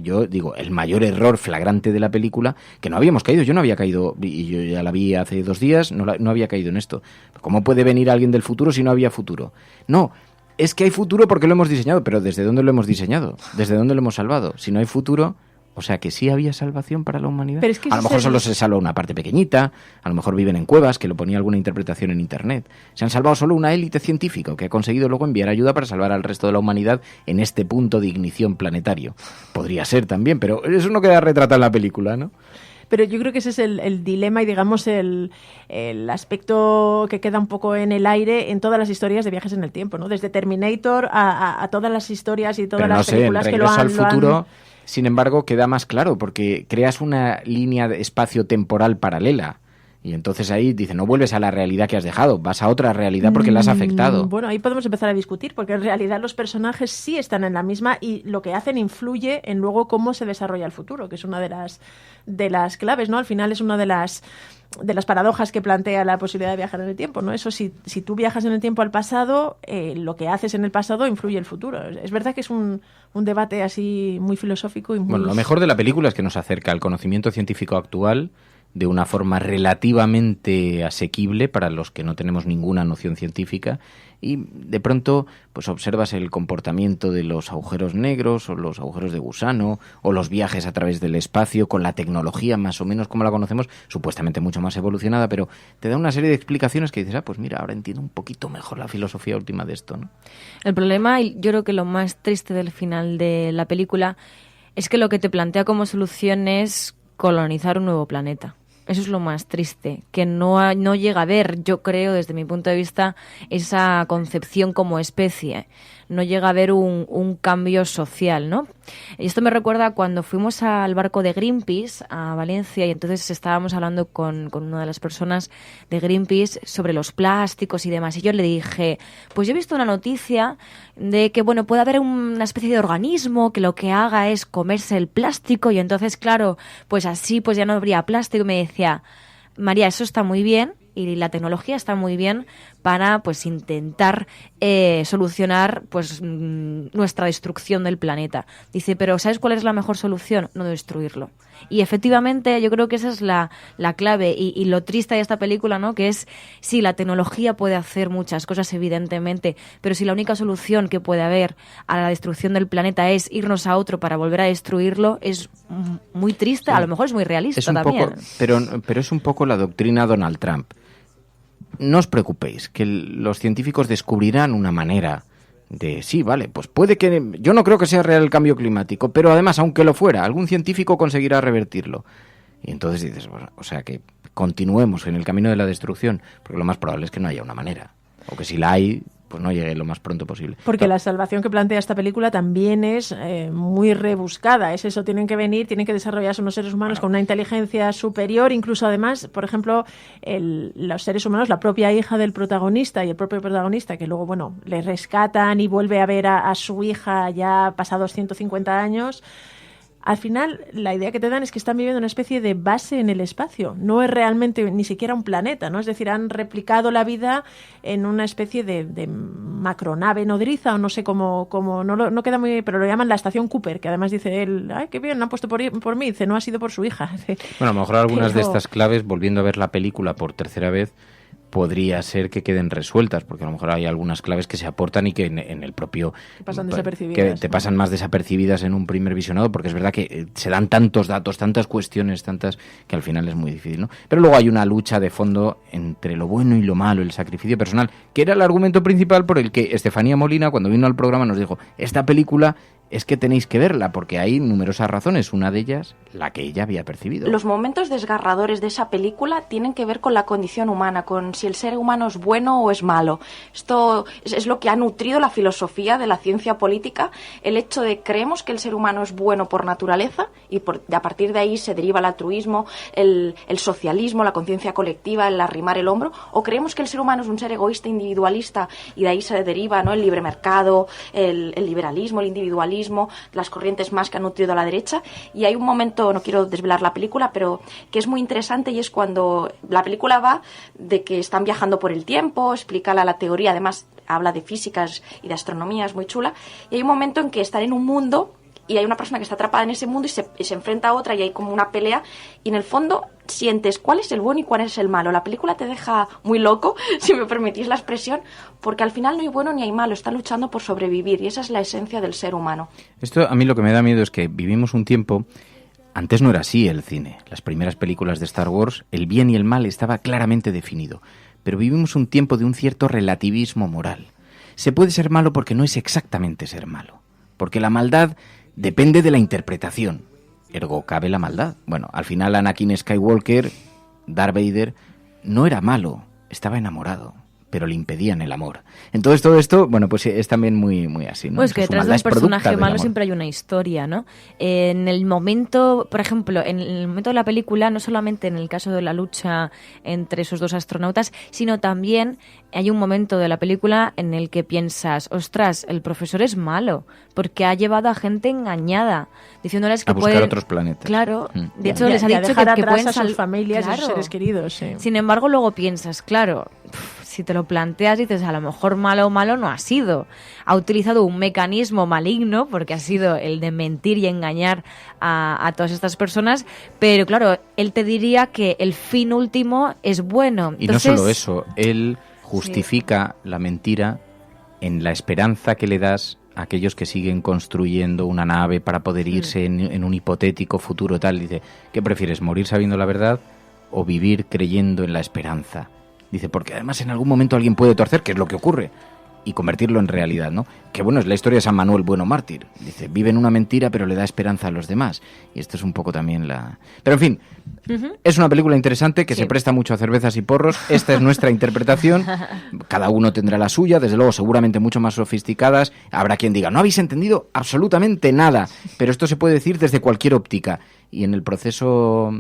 yo digo, el mayor error flagrante de la película, que no habíamos caído, yo no había caído, y yo ya la vi hace 2 días, no había caído en esto. ¿Cómo puede venir alguien del futuro si no había futuro? No, es que hay futuro porque lo hemos diseñado, pero ¿desde dónde lo hemos diseñado? ¿Desde dónde lo hemos salvado? Si no hay futuro... O sea, que sí había salvación para la humanidad. Pero es que a lo mejor solo se salva una parte pequeñita, a lo mejor viven en cuevas, que lo ponía alguna interpretación en Internet. Se han salvado solo una élite científica que ha conseguido luego enviar ayuda para salvar al resto de la humanidad en este punto de ignición planetario. Podría ser también, pero eso no queda retratado en la película, ¿no? Pero yo creo que ese es el dilema y, digamos, el aspecto que queda un poco en el aire en todas las historias de viajes en el tiempo, ¿no? Desde Terminator a todas las historias y todas las películas que lo han... al futuro... Sin embargo, queda más claro porque creas una línea de espacio-temporal paralela y entonces ahí dice, no vuelves a la realidad que has dejado, vas a otra realidad porque la has afectado. Bueno, ahí podemos empezar a discutir porque en realidad los personajes sí están en la misma y lo que hacen influye en luego cómo se desarrolla el futuro, que es una de las claves, ¿no? Al final es una de las paradojas que plantea la posibilidad de viajar en el tiempo, ¿no? Eso, si tú viajas en el tiempo al pasado, lo que haces en el pasado influye en el futuro. Es verdad que es un debate así muy filosófico y muy... Bueno, lo mejor de la película es que nos acerca al conocimiento científico actual de una forma relativamente asequible para los que no tenemos ninguna noción científica y de pronto pues observas el comportamiento de los agujeros negros o los agujeros de gusano o los viajes a través del espacio con la tecnología más o menos como la conocemos, supuestamente mucho más evolucionada, pero te da una serie de explicaciones que dices, pues mira, ahora entiendo un poquito mejor la filosofía última de esto, ¿no? El problema, y yo creo que lo más triste del final de la película, es que lo que te plantea como solución es colonizar un nuevo planeta. Eso es lo más triste, que no llega a ver, yo creo, desde mi punto de vista, esa concepción como especie. No llega a haber un cambio social, ¿no? Y esto me recuerda cuando fuimos al barco de Greenpeace a Valencia y entonces estábamos hablando con una de las personas de Greenpeace sobre los plásticos y demás. Y yo le dije, pues yo he visto una noticia de que, bueno, puede haber una especie de organismo que lo que haga es comerse el plástico y entonces, claro, pues así pues ya no habría plástico. Y me decía, María, eso está muy bien y la tecnología está muy bien para pues intentar solucionar pues nuestra destrucción del planeta. Dice, pero ¿sabes cuál es la mejor solución? No destruirlo. Y efectivamente yo creo que esa es la clave y lo triste de esta película, ¿no? Que es, sí, la tecnología puede hacer muchas cosas evidentemente, pero si la única solución que puede haber a la destrucción del planeta es irnos a otro para volver a destruirlo, es muy triste, sí. A lo mejor es muy realista también. Poco, pero es un poco la doctrina Donald Trump. No os preocupéis, que los científicos descubrirán una manera de... Sí, vale, pues puede que... Yo no creo que sea real el cambio climático, pero además, aunque lo fuera, algún científico conseguirá revertirlo. Y entonces dices, bueno, o sea, que continuemos en el camino de la destrucción, porque lo más probable es que no haya una manera. O que si la hay, pues no llegue lo más pronto posible. Porque la salvación que plantea esta película también es muy rebuscada. Es eso, tienen que desarrollarse unos seres humanos con una inteligencia superior. Incluso además, por ejemplo, los seres humanos, la propia hija del protagonista y el propio protagonista, que luego, bueno, le rescatan y vuelve a ver a su hija ya pasados 150 años... Al final, la idea que te dan es que están viviendo una especie de base en el espacio. No es realmente ni siquiera un planeta, ¿no? Es decir, han replicado la vida en una especie de macronave nodriza, o no sé cómo no queda muy... Pero lo llaman la estación Cooper, que además dice él, ¡ay, qué bien, lo han puesto por mí! Dice, no ha sido por su hija. Bueno, a lo mejor algunas de estas claves, volviendo a ver la película por tercera vez, podría ser que queden resueltas, porque a lo mejor hay algunas claves que se aportan y que en el propio... pasan desapercibidas. Que te pasan más desapercibidas en un primer visionado, porque es verdad que se dan tantos datos, tantas cuestiones, tantas, que al final es muy difícil, ¿no? Pero luego hay una lucha de fondo entre lo bueno y lo malo, el sacrificio personal, que era el argumento principal por el que Estefanía Molina, cuando vino al programa, nos dijo, esta película... es que tenéis que verla, porque hay numerosas razones, una de ellas, la que ella había percibido. Los momentos desgarradores de esa película tienen que ver con la condición humana, con si el ser humano es bueno o es malo. Esto es lo que ha nutrido la filosofía de la ciencia política, el hecho de creemos que el ser humano es bueno por naturaleza y a partir de ahí se deriva el altruismo, el socialismo, la conciencia colectiva, el arrimar el hombro, o creemos que el ser humano es un ser egoísta, individualista y de ahí se deriva, ¿no?, el libre mercado, el liberalismo, el individualismo, populismo, las corrientes más que han nutrido a la derecha. Y hay un momento, no quiero desvelar la película, pero que es muy interesante, y es cuando la película va de que están viajando por el tiempo, explica la teoría, además habla de físicas y de astronomía, es muy chula. Y hay un momento en que están en un mundo y hay una persona que está atrapada en ese mundo y se enfrenta a otra y hay como una pelea, y en el fondo sientes cuál es el bueno y cuál es el malo. La película te deja muy loco, si me permitís la expresión, porque al final no hay bueno ni hay malo, están luchando por sobrevivir, y esa es la esencia del ser humano. Esto a mí lo que me da miedo es que vivimos un tiempo... Antes no era así el cine. Las primeras películas de Star Wars, el bien y el mal estaba claramente definido. Pero vivimos un tiempo de un cierto relativismo moral. Se puede ser malo porque no es exactamente ser malo. Porque la maldad depende de la interpretación. Ergo, cabe la maldad. Bueno, al final Anakin Skywalker, Darth Vader, no era malo, estaba enamorado, pero le impedían el amor. Entonces todo esto, bueno, pues es también muy así, ¿no? Pues que detrás de un personaje malo siempre hay una historia, ¿no? En el momento, por ejemplo, en el momento de la película, no solamente en el caso de la lucha entre esos dos astronautas, sino también hay un momento de la película en el que piensas, ostras, el profesor es malo, porque ha llevado a gente engañada, diciéndoles que a buscar pueden... otros planetas. Claro, de hecho les ha dicho que pueden a sus familias, a sus seres queridos. Sí. Sin embargo, luego piensas, claro, si te lo planteas, dices, a lo mejor malo no ha sido. Ha utilizado un mecanismo maligno, porque ha sido el de mentir y engañar a todas estas personas, pero claro, él te diría que el fin último es bueno. Y entonces, no solo eso, él justifica la mentira en la esperanza que le das a aquellos que siguen construyendo una nave para poder irse en un hipotético futuro tal. Dice, ¿qué prefieres, morir sabiendo la verdad o vivir creyendo en la esperanza? Dice, porque además en algún momento alguien puede torcer, que es lo que ocurre, y convertirlo en realidad, ¿no? Que bueno, es la historia de San Manuel Bueno Mártir. Dice, vive en una mentira pero le da esperanza a los demás. Y esto es un poco también la... Pero en fin, es una película interesante que se presta mucho a cervezas y porros. Esta es nuestra interpretación. Cada uno tendrá la suya, desde luego seguramente mucho más sofisticadas. Habrá quien diga, no habéis entendido absolutamente nada. Pero esto se puede decir desde cualquier óptica. Y en el proceso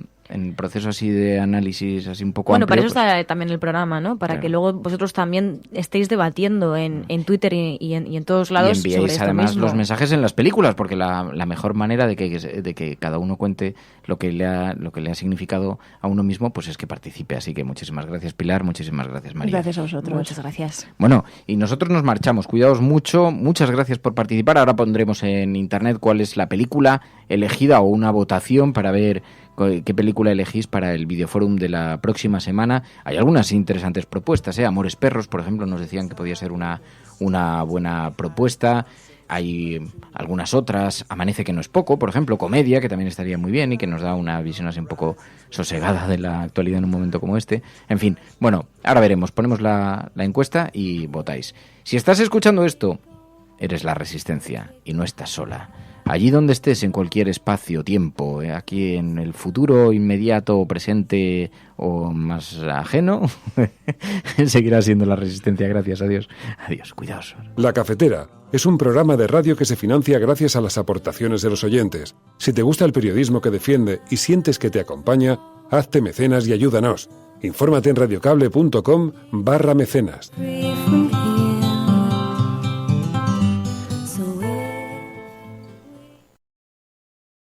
así de análisis así un poco bueno, amplio, para eso está también el programa, ¿no? Para que luego vosotros también estéis debatiendo en Twitter y en todos lados. Y enviéis sobre esto además mismo. los mensajes en las películas, porque la mejor manera de que cada uno cuente lo que le ha significado a uno mismo, pues es que participe. Así que muchísimas gracias, Pilar, muchísimas gracias, María. Gracias a vosotros. Muchas gracias. Bueno, y nosotros nos marchamos. Cuidaos mucho. Muchas gracias por participar. Ahora pondremos en internet cuál es la película elegida o una votación para ver qué película elegís para el videoforum de la próxima semana. Hay algunas interesantes propuestas, ¿eh? Amores Perros, por ejemplo, nos decían que podía ser una buena propuesta. Hay algunas otras, Amanece que no es poco, por ejemplo, comedia, que también estaría muy bien y que nos da una visión así un poco sosegada de la actualidad en un momento como este. En fin, bueno, ahora veremos, ponemos la encuesta y votáis. Si estás escuchando esto, eres la Resistencia y no estás sola. Allí donde estés, en cualquier espacio, tiempo, aquí en el futuro inmediato, presente o más ajeno, seguirá siendo la Resistencia. Gracias a Dios. Adiós, cuidaos. La Cafetera es un programa de radio que se financia gracias a las aportaciones de los oyentes. Si te gusta el periodismo que defiende y sientes que te acompaña, hazte mecenas y ayúdanos. Infórmate en radiocable.com/mecenas.